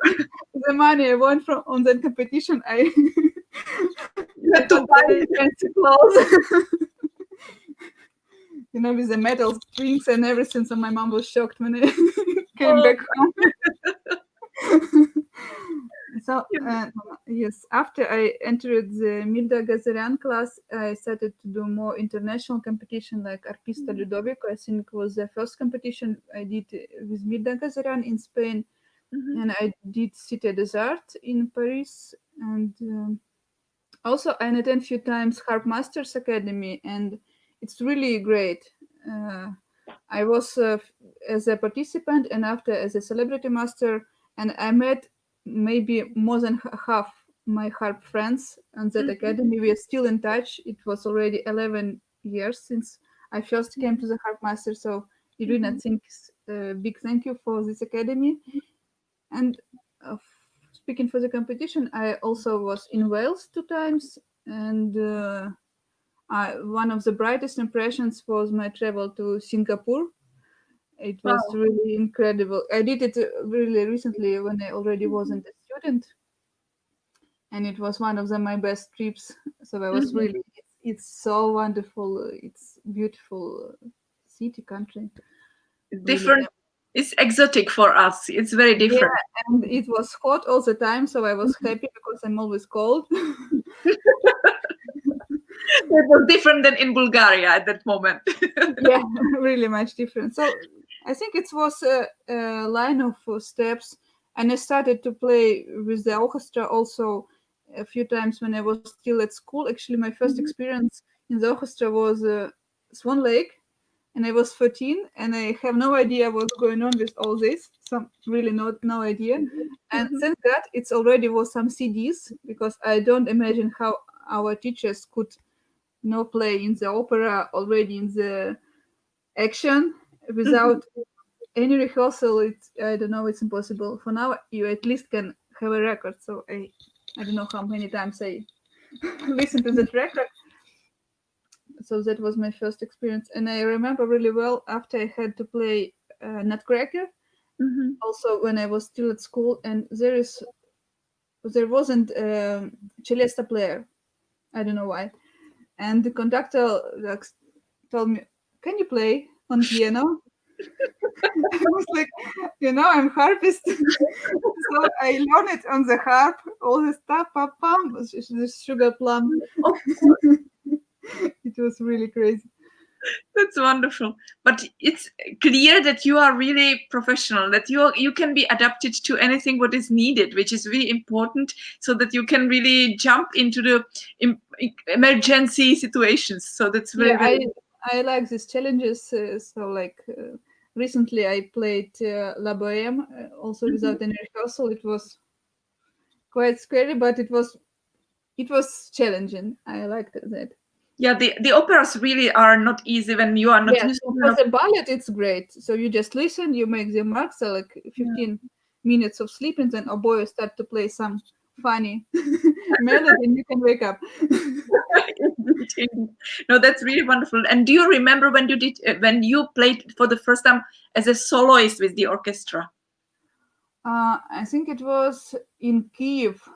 the money I won from on that competition, I You I had to bought buy very it. fancy clothes, with the metal strings and everything. So my mom was shocked when I came Oh, back home. So yes, after I entered the Milda Gazarian class, I started to do more international competition like Arpista Ludovico. I think was the first competition I did with Milda Gazarian in Spain, Mhm. and I did Cité des Arts in Paris, and also I attended a few times Harp Masters Academy, and it's really great. Uh, I was as a participant and after as a celebrity master, and I met maybe more than half my harp friends on that Mhm. academy. We are still in touch. It was already 11 years since I first came to the harp master. So Irina, Mhm. thanks, big thank you for this academy. And speaking for the competition, I also was in Wales 2 times, and one of the brightest impressions was my travel to Singapore. It was Wow. really incredible. I did it really recently when I already wasn't a student, and it was one of my best trips. So I was Mhm. really, it's so wonderful. It's beautiful city, country, really. Different, It's exotic for us. It's very Yeah, different. and it was hot all the time, so I was happy because I'm always cold. It was different than in Bulgaria at that moment. Yeah, really much different. So I think it was a line of steps, and I started to play with the orchestra also a few times when I was still at school. Actually, my first Mhm. experience in the orchestra was Swan Lake, and I was 14, and I have no idea what's going on with all this. So really no idea. And Mhm. thank God it's already was some CDs because I don't imagine how our teachers could no play in the opera already in the action Mhm. without any rehearsal. It's I don't know, it's impossible. For now you at least can have a record. So I don't know how many times I listened to that record. So that was my first experience, and I remember really well after I had to play Nutcracker Mhm. also when I was still at school, and there wasn't celesta player. I don't know why, and the conductor like told me, "Can you play on piano?" I was like, I'm harpist, so I learned it on the harp, all the stuff, pam pam, the sugar plum. Oh, It was really crazy. that's wonderful. But it's clear that you are really professional, that you can be adapted to anything what is needed, which is really important, so that you can really jump into the emergency situations. So that's very, Yeah, very. I like these challenges. So like recently, I played La Boheme also Mhm. without any rehearsal. It was quite scary, but it was challenging. I liked that. Yeah, the operas really are not easy when you are not Yeah, used so to for enough. the ballet, it's great. So you just listen, you make the marks, so like Yeah. 15 minutes of sleep, and then oboe start to play some funny melody, and you can wake up. Indeed, indeed. No, that's really wonderful. And do you remember when you played for the first time as a soloist with the orchestra? I think it was in Kiev.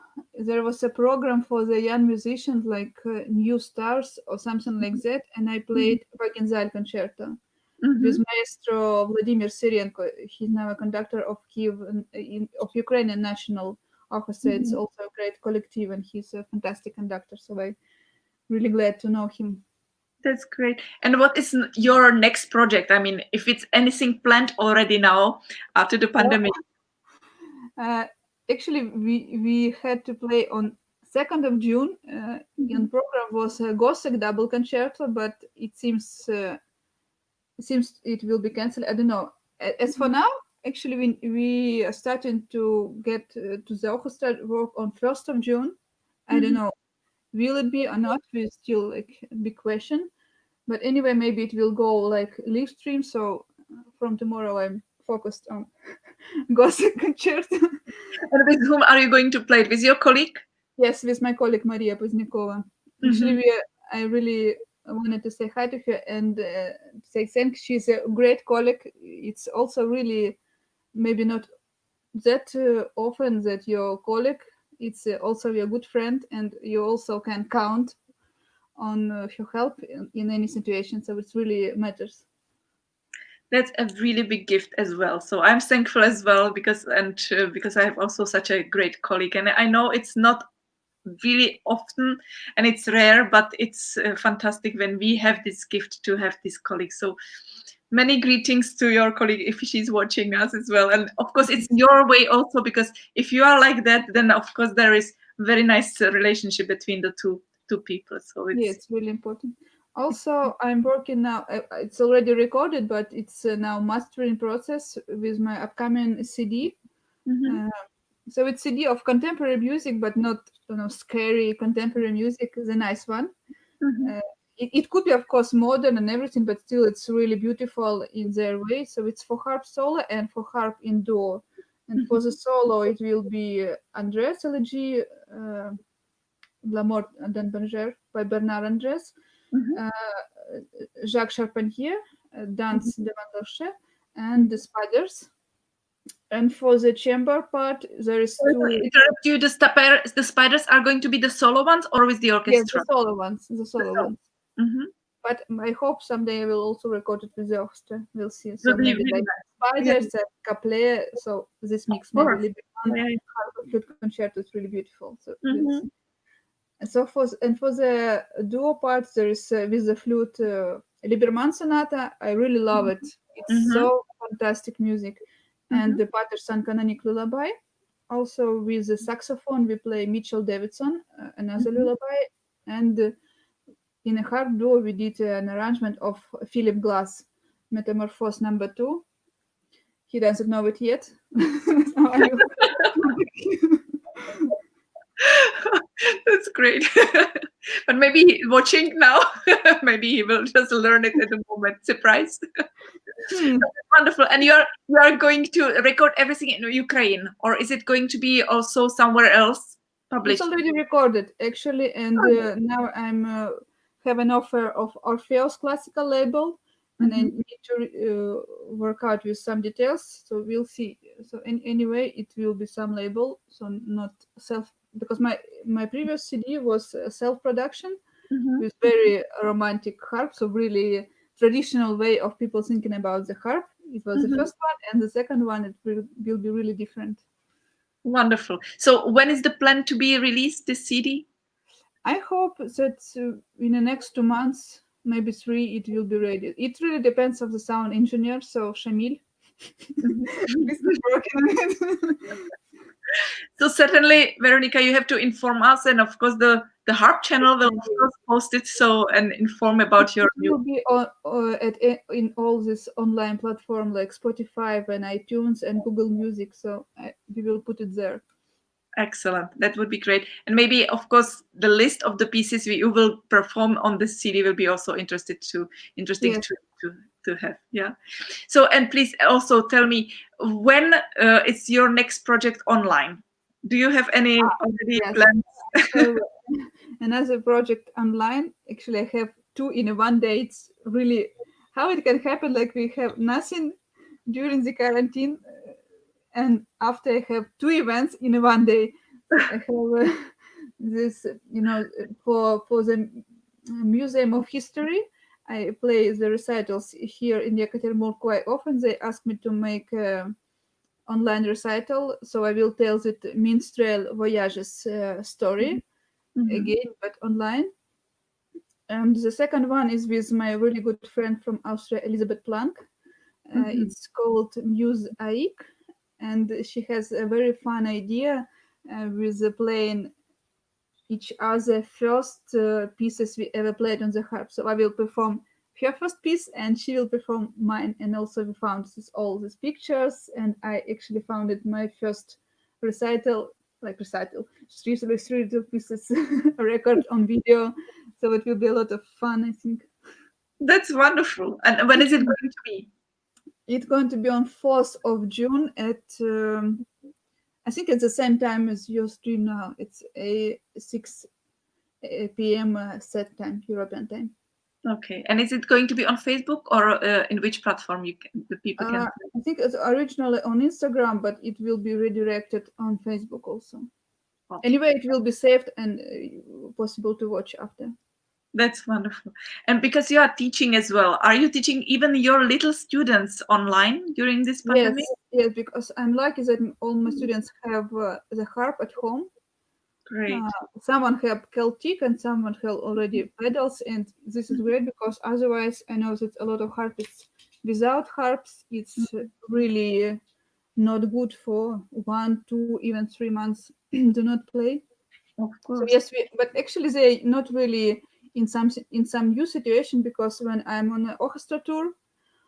There was a program for the young musicians, like New Stars or something like that, and I Mhm. played Vagenzal concerto with Mhm. Maestro Vladimir Syrenko. He's now a conductor of Kiev of Ukrainian National Orchestra. It's Mhm. also a great collective, and he's a fantastic conductor. So I really glad to know him. That's great. And what is your next project? I mean, if it's anything planned already now after the pandemic. Uh, Actually, we had to play on 2nd of June. In Mhm. program was a Gossek double concerto, but it seems it will be cancelled. I don't know. As for Mhm. now, actually, we are starting to get to the orchestra work on 1st of June. I don't Mhm. know. Will it be or not? We still like a big question. But anyway, maybe it will go like live stream. So from tomorrow, I'm focused on Gossek concerto. And with whom are you going to play it? With your colleague? Yes, with my colleague Maria Pozdnikova. Actually, Mhm. I really wanted to say hi to her and say thanks. She's a great colleague. It's also really maybe not that often that your colleague, it's also your good friend, and you also can count on her help in any situation. So it really matters. That's a really big gift as well. So I'm thankful as well because I have also such a great colleague, and I know it's not really often and it's rare, but it's fantastic when we have this gift to have this colleague. So many greetings to your colleague if she's watching us as well. And of course, it's your way also, because if you are like that, then of course there is very nice relationship between the two people. So Yeah, it's. it's really important. Also, I'm working now. It's already recorded, but it's now mastering process with my upcoming CD. Mhm. Uh, so it's CD of contemporary music, but not scary contemporary music. The nice one. Mhm. Uh, it could be, of course, modern and everything, but still, it's really beautiful in their way. So it's for harp solo and for harp in duo. And for the Mhm. solo, it will be Andreas Elegy, La Mort d'un Berger by Bernard Andres, Mhm. uh, Jacques Charpentier, Mhm. Dance de Vandoche, and the Spiders. And for the chamber part, there is Sorry to two. interrupt you. The spiders are going to be the solo ones or with the Yes, the orchestra? solo ones. The The solo solo. ones. Mhm. But I hope someday I will also record it with the orchestra. We'll see. So Will be maybe really like nice. Yeah, spiders and caple. So this mix, of maybe course. Liberman Yeah. harp flute concerto is really beautiful. So we'll Mm-hmm. see. And so for the duo part, there is with the flute Liberman Sonata. I really love it. It's Mm-hmm. so fantastic music. And Mm-hmm. the Patterson Canonic Lullaby. Also with the saxophone, we play Mitchell Davidson, another Mm-hmm. lullaby. And in a harp duo, we did an arrangement of Philip Glass, Metamorphose number 2. He doesn't know it yet. So I will- That's great. But maybe watching now, maybe he will just learn it at the moment. Surprise. Hmm. Wonderful. And you are going to record everything in Ukraine, or is it going to be also somewhere else It's published? already recorded actually, and now I'm have an offer of Orpheus classical label, and I Mm-hmm. need to work out with some details. So we'll see. So anyway, it will be some label, so not self, because my previous CD was self production Mm-hmm. with very romantic harp, so really traditional way of people thinking about the harp. It was the Mm-hmm. first one, and the second one it will be really different. Wonderful. So when is the plan to be released, this CD? I hope that in the next 2 months, maybe three, it will be ready. It really depends on the sound engineer, so Shamil, please keep working on it. So certainly, Veronika, you have to inform us, and of course, the Harp Channel will of Definitely. course post it so and inform It, about your it new. will be in all this online platform like Spotify and iTunes and Google Music, so we will put it there. Excellent. That would be great. And maybe, of course, the list of the pieces you will perform on the CD will be also interesting Yes. to have. Yeah. So, and please also tell me when is your next project online? Do you have any already Yes, plans? I have another project online. Actually, I have two in one day. It's really how it can happen. Like we have nothing during the quarantine, and after I have two events in one day. So I have this, for the Museum of History. I play the recitals here in Yekaterinburg quite often. They ask me to make online recital, so I will tell the minstrel voyages story Mhm. again, but online. And the second one is with my really good friend from Austria, Elizabeth Plank. Mhm. It's called Muse Aik, and she has a very fun idea with playing each other first pieces we ever played on the harp. So I will perform her first piece and she will perform mine. And also we found all these pictures, and I actually found it my first recital, three little pieces record on video. So it will be a lot of fun, I think. That's wonderful. And when is it going to be? It's going to be on 4th of June at I think it's the same time as your stream now. It's a 6 p.m. Set time, European time. Okay. And is it going to be on Facebook or in which platform the people can? I think it's originally on Instagram, but it will be redirected on Facebook also. Okay. Anyway, it will be saved and possible to watch after. That's wonderful. And because you are teaching as well, are you teaching even your little students online during this Yes, pandemic? yes, because I'm lucky that all my students have the harp at home. Great. Someone have Celtic and someone have already pedals, and this is great because otherwise I know that a lot of harpists without harps it's really not good for 1, 2, even 3 months do not play. Of So course. yes, but actually they not really in some new situation because when I'm on an orchestra tour,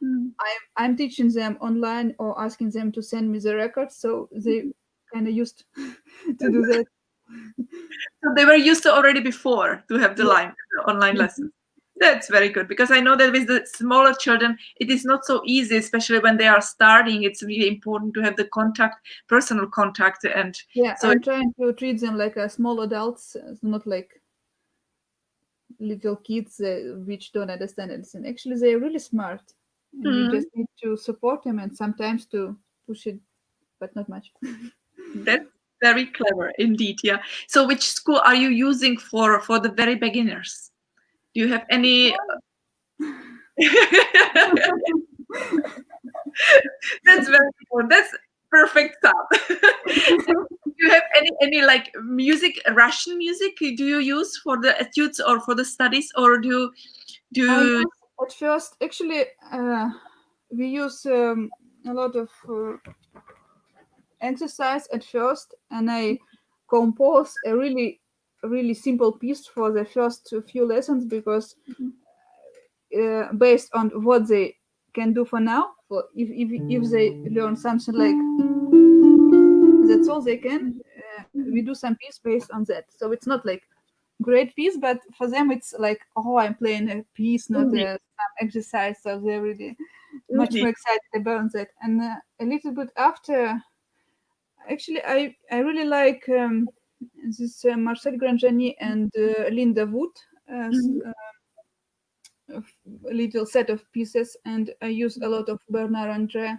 Mm. I'm teaching them online or asking them to send me the records, so they kind of used to do that. So they were used to already before to have Yeah. the online lessons. That's very good because I know that with the smaller children, it is not so easy, especially when they are starting. It's really important to have the contact, personal contact, and Yeah, so I'm trying to treat them like small adults, not like little kids which don't understand anything. Actually, they're really smart, and you mm, just need to support them and sometimes to push it, but not much. that's very clever indeed. Yeah. So which school are you using for the very beginners? Do you have any? That's very good. That's perfect sound. Do you have any like music, Russian music? Do you use for the etudes or for the studies, or do I you? use at first, actually, we use a lot of exercise at first, and I compose a really simple piece for the first few lessons, because based on what they can do for now, for if they learn something like that's all they can, we do some piece based on that. So it's not like great piece, but for them it's like, oh, I'm playing a piece, not Indeed, some exercise. So they're really much indeed. more excited about that. And a little bit after, actually, I really like this Marcel Granjani and Linda Wood, Mhm, a little set of pieces, and I use a lot of Bernard Andre,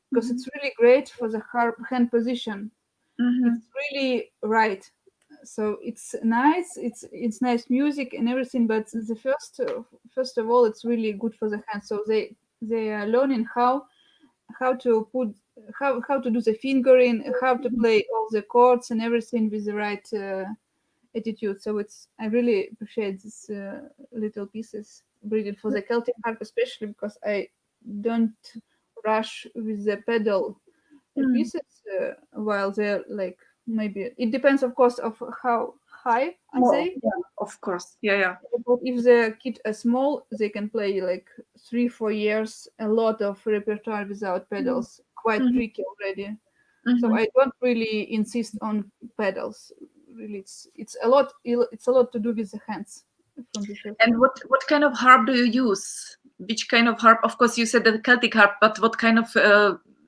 because mhm, it's really great for the hand position. It's mhm, really right. So it's nice. It's nice music and everything, but the first of all, it's really good for the hand. So they are learning how to put how to do the fingering, how to play all the chords and everything with the right attitude. So it's I really appreciate these little pieces, brilliant for the Celtic harp, especially because I don't rush with the pedal mhm. pieces while they're like, maybe it depends, of course, of how high are More, they. yeah, of course. Yeah, yeah. But if the kid is small, they can play like 3-4 years, a lot of repertoire without Mhm, pedals, quite mhm, tricky already. So mhm. I don't really insist on pedals. Really, it's a lot to do with the hands from the first. And what kind of harp do you use? Which kind of harp? Of course, you said the Celtic harp, but what kind of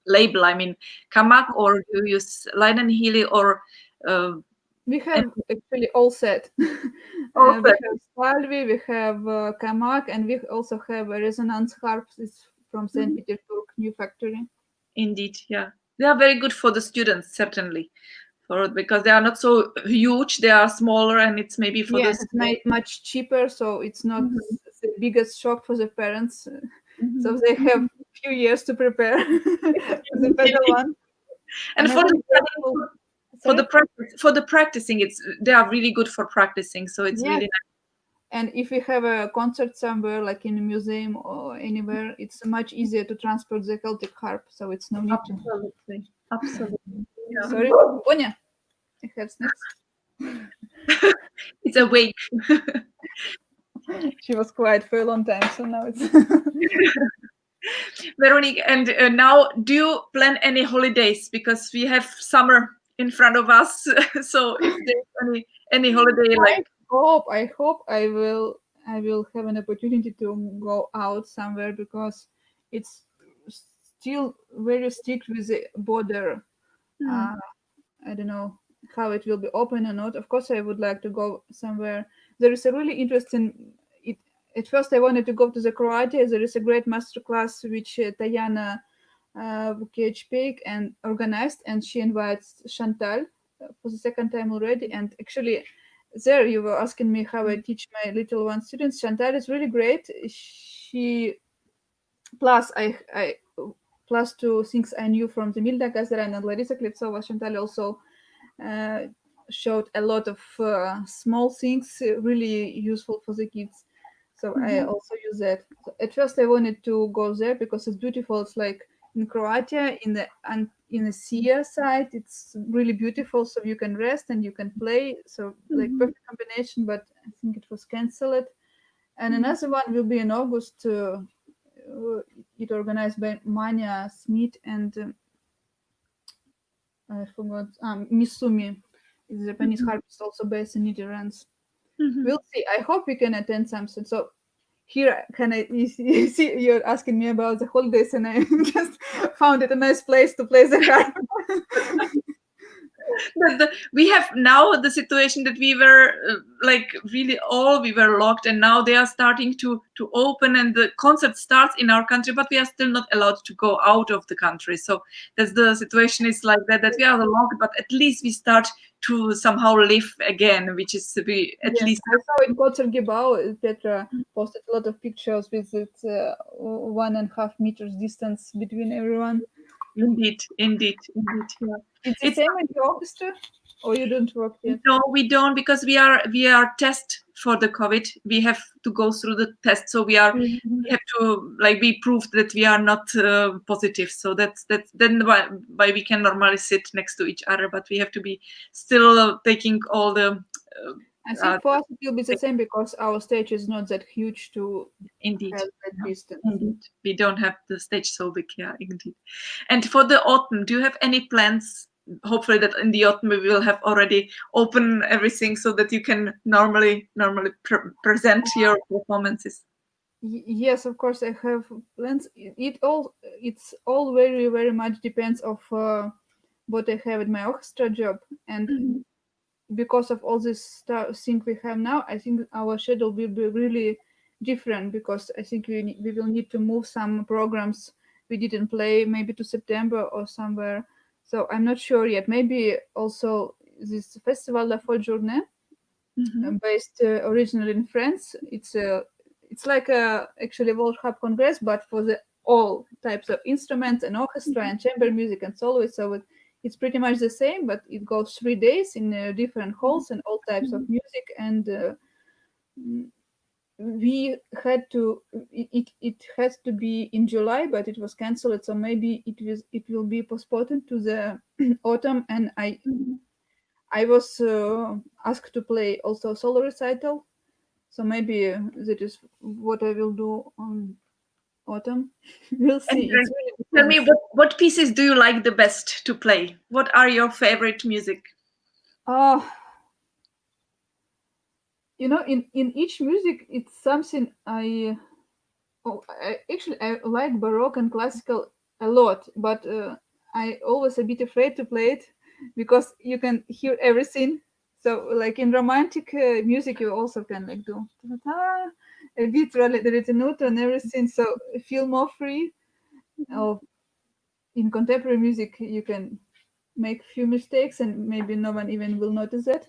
label? I mean, Kamak, or do you use Leidenhealy, or uh, We and have actually all set. We also, have Stalvi, we have Kamak, and we also have a resonance harp. It's from St. mhm, Petersburg new factory. indeed, yeah, they are very good for the students, certainly, for because they are not so huge, they are smaller, and it's maybe for the Yes, it's students. much cheaper, so it's not Mhm, the biggest shock for the parents. mhm. So they have few years to prepare for the pedal one. And And I'm for the really studying, grateful. for the Sorry? practice, for the practicing, it's they are really good for practicing. So it's Yes. really And if we have a concert somewhere, like in a museum or anywhere, it's much easier to transport the Celtic harp. So it's no need to. absolutely, absolutely. Yeah. Sorry, Bonya, I have snacks. It's a wake. She was quiet for a long time, so now it's. Veronika, and now do you plan any holidays? Because we have summer in front of us. So if there's any holiday, like I hope I will have an opportunity to go out somewhere, because it's still very strict with the border. hmm, Uh, I don't know how it will be open or not. Of course, I would like to go somewhere. There is a really interesting. It, at first, I wanted to go to the Croatia. There is a great master class which Jana Vukic and organized, and she invites Chantal for the second time already. And actually, there you were asking me how I teach my little one students. Chantal is really great. She plus I plus two things I knew from the Milda Gazaran and Larisa Klevtsova. Chantal also uh, showed a lot of small things really useful for the kids. So I mhm, also use that. So at first I wanted to go there because it's beautiful. It's like in Croatia, in the sea side, it's really beautiful. So you can rest and you can play. So like mhm, perfect combination. But I think it was cancelled. And mhm. another one will be in August. It organized by Manya Smith and I forgot. Misumi is a Japanese Mhm, harpist, also based in Netherlands. mhm. We'll see. I hope we can attend something. So here, can I you see you're asking me about the holidays, and I just found it a nice place to play the harp. We have now the situation that we were like really all we were locked, and now they are starting to open, and the concert starts in our country, but we are still not allowed to go out of the country. So that's the situation is like that we are locked, but at least we start to somehow live again, which is to be at Yes, least. I saw in Kotzergebau, Petra posted a lot of pictures with it 1.5 meters distance between everyone. Indeed. Yeah. It's the It's same in the orchestra, or you don't work yet? No, we don't, because we are test for the COVID. We have to go through the test, so we have to like be proved that we are not positive. So that's then why we can normally sit next to each other, but we have to be still taking all the. I think for us it will be the same because our stage is not that huge to Indeed. have that distance. Indeed, we don't have the stage so big. Yeah, indeed. And for the autumn, do you have any plans? Hopefully, that in the autumn we will have already open everything so that you can normally present your performances. Yes, of course I have plans. It's all very very much depends of what I have at my orchestra job, and because of all this stuff thing we have now, I think our schedule will be really different because I think we will need to move some programs we didn't play maybe to September or somewhere. So I'm not sure yet. Maybe also this festival La Folle Journée, based originally in France. It's like a actually World Harp Congress, but for the all types of instruments and orchestra and chamber music and soloists. So it's pretty much the same, but it goes 3 days in different halls and all types of music. And mm, we had to it has to be in July, but it was cancelled. So maybe it will be postponed to the autumn. And I was asked to play also solo recital. So maybe that is what I will do on autumn. We'll And see. It's really tell me, depends. what pieces do you like the best to play? What are your favorite music? Uh, in each music, it's something I like Baroque and classical a lot, but I always a bit afraid to play it because you can hear everything. So, like in romantic music, you also can like do ta-ta, a bit ritenuto and everything, so feel more free. Or in contemporary music, you can make few mistakes and maybe no one even will notice that.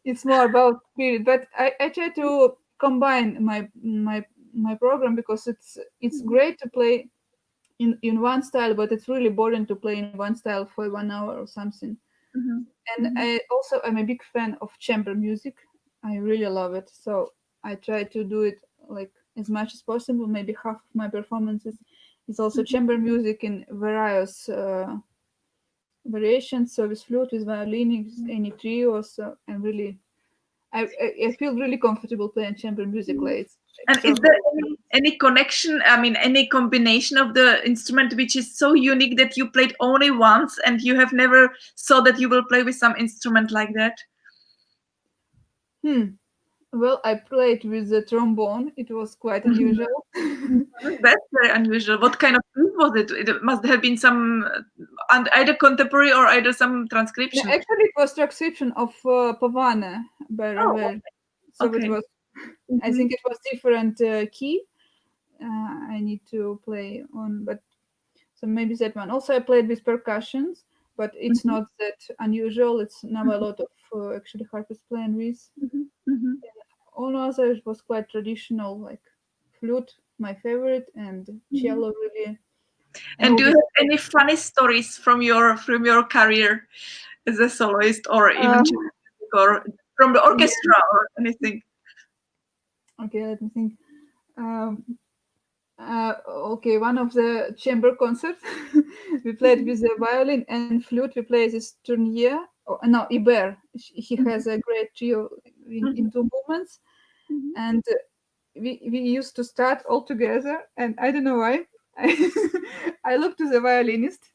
It's more about spirit, but I try to combine my program because it's great to play in one style, but it's really boring to play in one style for 1 hour or something. And I also am a big fan of chamber music. I really love it, so I try to do it like as much as possible. Maybe half of my performances is also chamber music in various variations. So with flute, with violin, with any trio. So I feel really comfortable playing chamber music. Like it's And so is there any connection? I mean, any combination of the instrument which is so unique that you played only once and you have never saw that you will play with some instrument like that? Well, I played with the trombone. It was quite unusual. That's very unusual. What kind of piece was it? It must have been some either contemporary or either some No, transcription. actually, it was transcription of Pavane by Oh, Ravel. So it okay. was. I think it was different key. I need to play on, but so maybe that one. Also, I played with percussions, but it's not that unusual. It's now a lot of actually harpists playing with. All other it was quite traditional, like flute, my favorite, and cello really. And And do you obviously, have any funny stories from your career as a soloist, or even uh, or from the yeah. orchestra or anything? Okay, let me think. Um, okay, one of the chamber concerts, we played with the violin and flute. We played this Tournier. Oh, no, Iber. He has a great trio in two movements, and we used to start all together. And I don't know why. I looked to the violinist,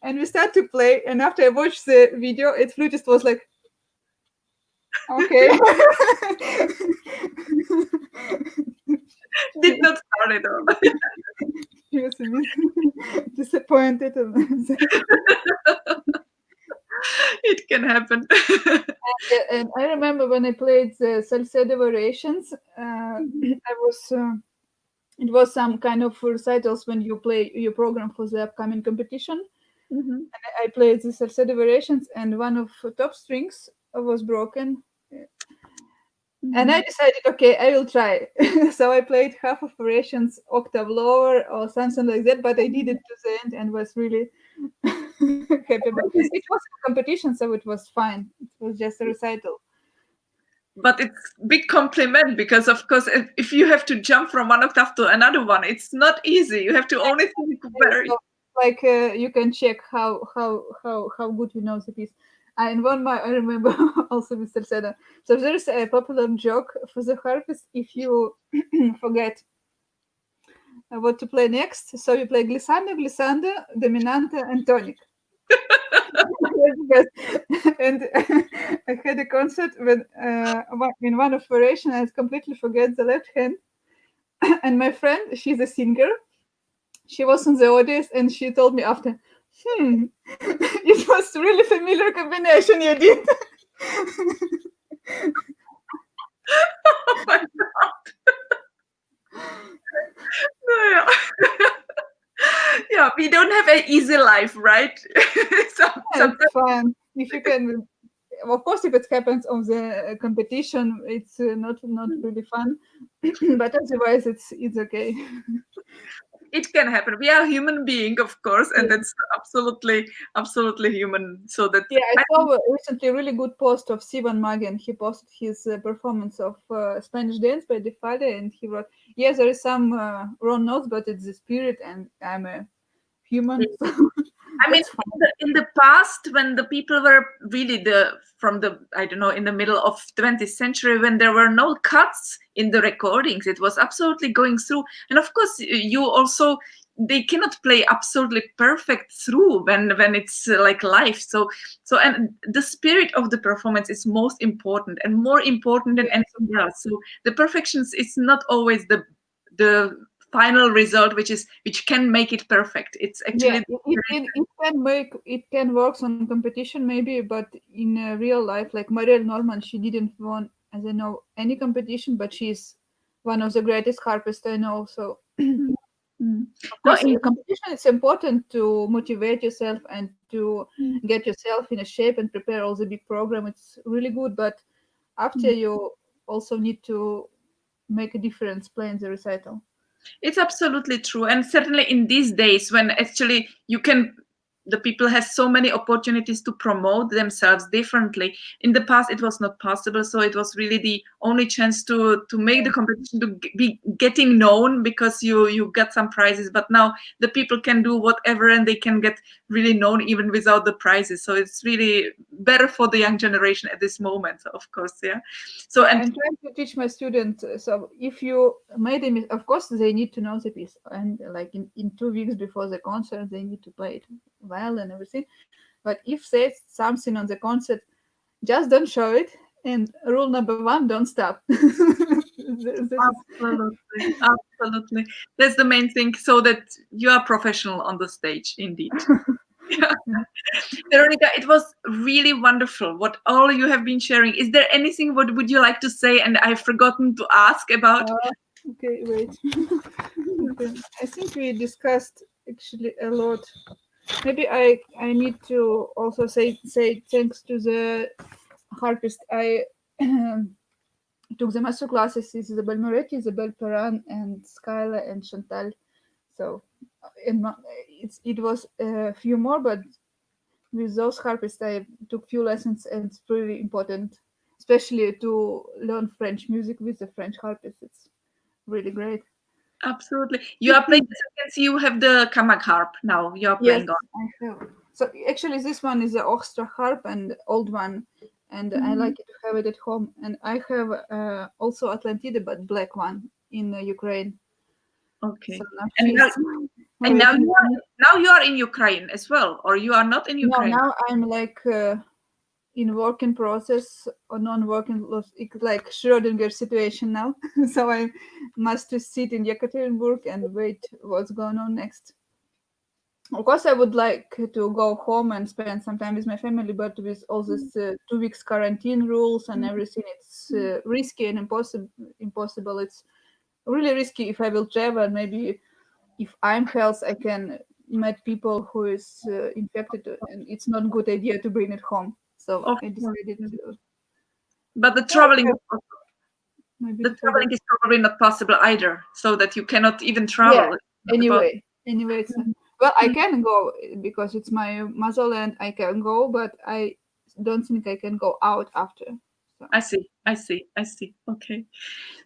and we start to play. And after I watched the video, its flutist was like, "Okay." Did not start at all. He was a bit disappointed. It can happen. And I remember when I played the Salcedo variations, I was. It was some kind of recitals when you play your program for the upcoming competition, Mhm. I played the salsa variations, and one of the top strings was broken. And I Mhm. decided, okay, I will try. So I played half of variations octave lower or something like that, but I did it to the end and was really happy. But it was a competition, so it was fine. It was just a recital. But it's big compliment because of course if you have to jump from one octave to another one, it's not easy. You have to only think very. So, like you can check how good you know the piece. And one more I remember also with Salcedo. So there is a popular joke for the harpist: if you forget what to play next, so you play glissando, glissando, dominante, and tonic. Yes, and I had a concert when in one of variation I completely forget the left hand, and my friend, she's a singer, she was in the audience, and she told me after, it was really familiar combination you did. Oh my God. Yeah, we don't have an easy life, right? Yeah, it's Sometimes fun if you can. Of course, if it happens on the competition, it's not really fun, but otherwise, it's okay. it can happen. We are human being, of course, and Yeah. that's absolutely human. So that Yeah, I I think saw recently a really good post of Sivan Magen. He posted his performance of Spanish Dance by Defale, and he wrote, "Yes, there is some wrong notes, but it's the spirit, and I'm a human, so I mean, that's fine." in the past, when the people were really from the, I don't know, in the middle of 20th century, when there were no cuts in the recordings, it was absolutely going through. And of course, you also, they cannot play absolutely perfect through when it's like live. And the spirit of the performance is most important and more important than Yes, anything else. So the perfections is not always the final result which can make it perfect. It's yeah, actually it can make it can work on competition maybe, but in real life, like Marielle Norman, she didn't won, as I know, any competition, but she's one of the greatest harpists I know. So Mm, mm. of No, course, competition is important to motivate yourself and to mm, get yourself in a shape and prepare all the big program. It's really good, but after mm. you also need to make a difference playing the recital. It's absolutely true. And certainly in these days when actually the people has so many opportunities to promote themselves differently. In the past, it was not possible. So it was really the only chance to make the competition to be getting known because you got some prizes. But now the people can do whatever and they can get really known even without the prizes. So it's really better for the young generation at this moment, of course. Yeah. So Yeah, and I'm trying to teach my students. So if you made a of course they need to know the piece, and like in 2 weeks before the concert, they need to play it well and everything. But if there's something on the concert, just don't show it. And rule number one, don't stop. This is absolutely, absolutely. That's the main thing, so that you are professional on the stage, indeed. Yeah. Veronika, it was really wonderful what all you have been sharing. Is there anything what would you like to say and I've forgotten to ask about? uh, okay. Wait, okay. I think we discussed actually a lot. Maybe I need to also say thanks to the harpist. I took the master classes with Isabel Moretti, Isabel Perrin, and Skyla and Chantal. So, and it was a few more, but with those harpists, I took few lessons, and it's really important, especially to learn French music with the French harpist. It's really great. Absolutely. You are playing, as I can see, you have the Kamak harp now. You are Yes, playing on. I have. So actually, this one is the orchestra harp and old one, and I Mhm. like it to have it at home. And I have also Atlantide, but black one in Ukraine. So Okay. now And now, she's waiting for me. now you are in Ukraine as well, or you are not in No, Ukraine? now I'm like in working process or non-working, it's like Schrödinger situation now. So I must just sit in Yekaterinburg and wait what's going on next. Of course, I would like to go home and spend some time with my family, but with all this 2 weeks quarantine rules and everything, it's risky and impossible. Impossible. It's really risky if I will travel. Maybe if I'm health, I can met people who is infected, and it's not a good idea to bring it home. So Of I course. decided to. But the traveling, My the beautiful traveling is probably not possible either, so that you cannot even travel. yeah. It's not about- Anyway, it's well, I can go because it's my motherland. I can go, but I don't think I can go out after. So. I see. Okay.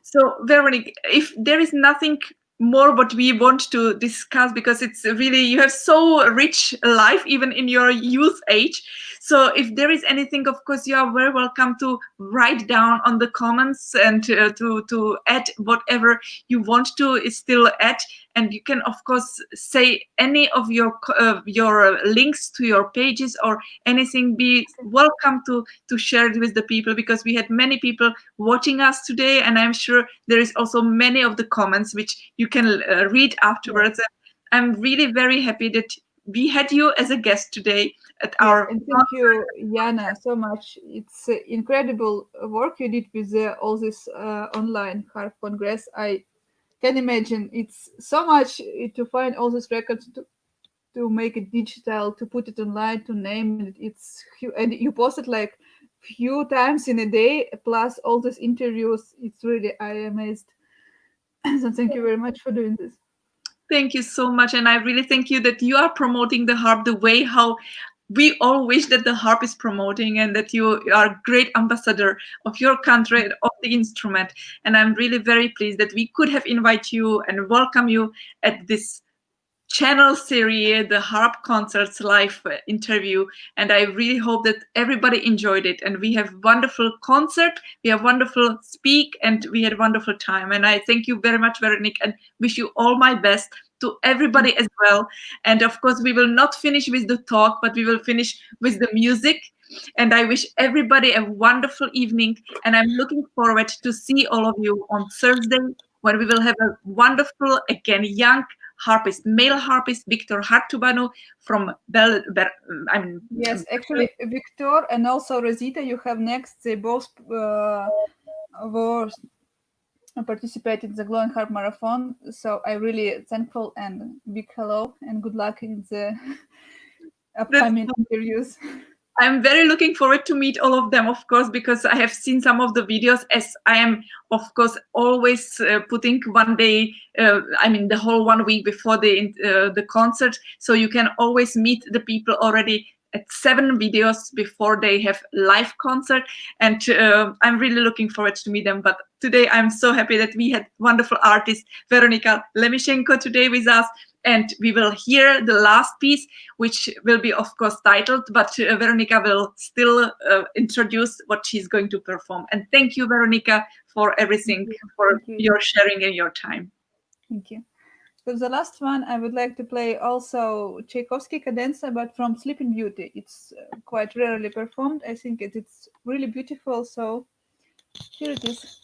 So, Veronica, if there is nothing more what we want to discuss, because it's really, you have so rich life even in your youth age. So if there is anything, of course, you are very welcome to write down on the comments and to add whatever you want to still add. And you can, of course, say any of your links to your pages or anything. Be welcome to share it with the people, because we had many people watching us today, and I'm sure there is also many of the comments which you can read afterwards. Yeah. I'm really very happy that we had you as a guest today at Yeah, our and thank you, Jana, so much. It's incredible work you did with all this online Harp Congress. I can imagine it's so much to find all these records, to make it digital, to put it online, to name it. And you post it like few times in a day, plus all these interviews. It's really, I am amazed. So thank you very much for doing this. Thank you so much. And I really thank you that you are promoting the harp the way how we all wish that the harp is promoting, and that you are a great ambassador of your country and of the instrument. And I'm really very pleased that we could have invited you and welcome you at this channel series, the Harp Concerts live interview. And I really hope that everybody enjoyed it. And we have wonderful concert, we have wonderful speak, and we had wonderful time. And I thank you very much, Veronika, and wish you all my best to everybody as well. And of course, we will not finish with the talk, but we will finish with the music. And I wish everybody a wonderful evening. And I'm looking forward to see all of you on Thursday, when we will have a wonderful, again, young harpist, male harpist, Victor Hartubanu from Yes, actually, Victor and also Rosita, you have next. They both were participated in the Glowing Harp Marathon. So I really thankful and big hello and good luck in the upcoming interviews. I'm very looking forward to meet all of them, of course, because I have seen some of the videos, as I am, of course, always putting one day, the whole 1 week before the concert. So you can always meet the people already at 7 videos before they have live concert. And I'm really looking forward to meet them. But today I'm so happy that we had wonderful artist Veronika Lemishenko today with us. And we will hear the last piece, which will be, of course, titled, but Veronika will still introduce what she's going to perform. And thank you, Veronika, for everything, for your sharing and your time. Thank you. For the last one, I would like to play also Tchaikovsky cadenza, but from Sleeping Beauty. It's quite rarely performed. I think it's really beautiful. So here it is.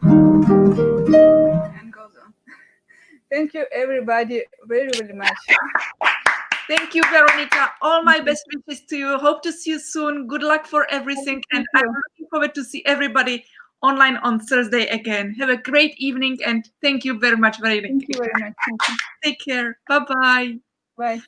And goes on. Thank you, everybody, very, very much. Thank you, Veronika. All my best wishes to you. Hope to see you soon. Good luck for everything. And I'm looking forward to see everybody online on Thursday again. Have a great evening, and thank you very much, Veronika. Thank you very much. Take care. Bye-bye. Bye.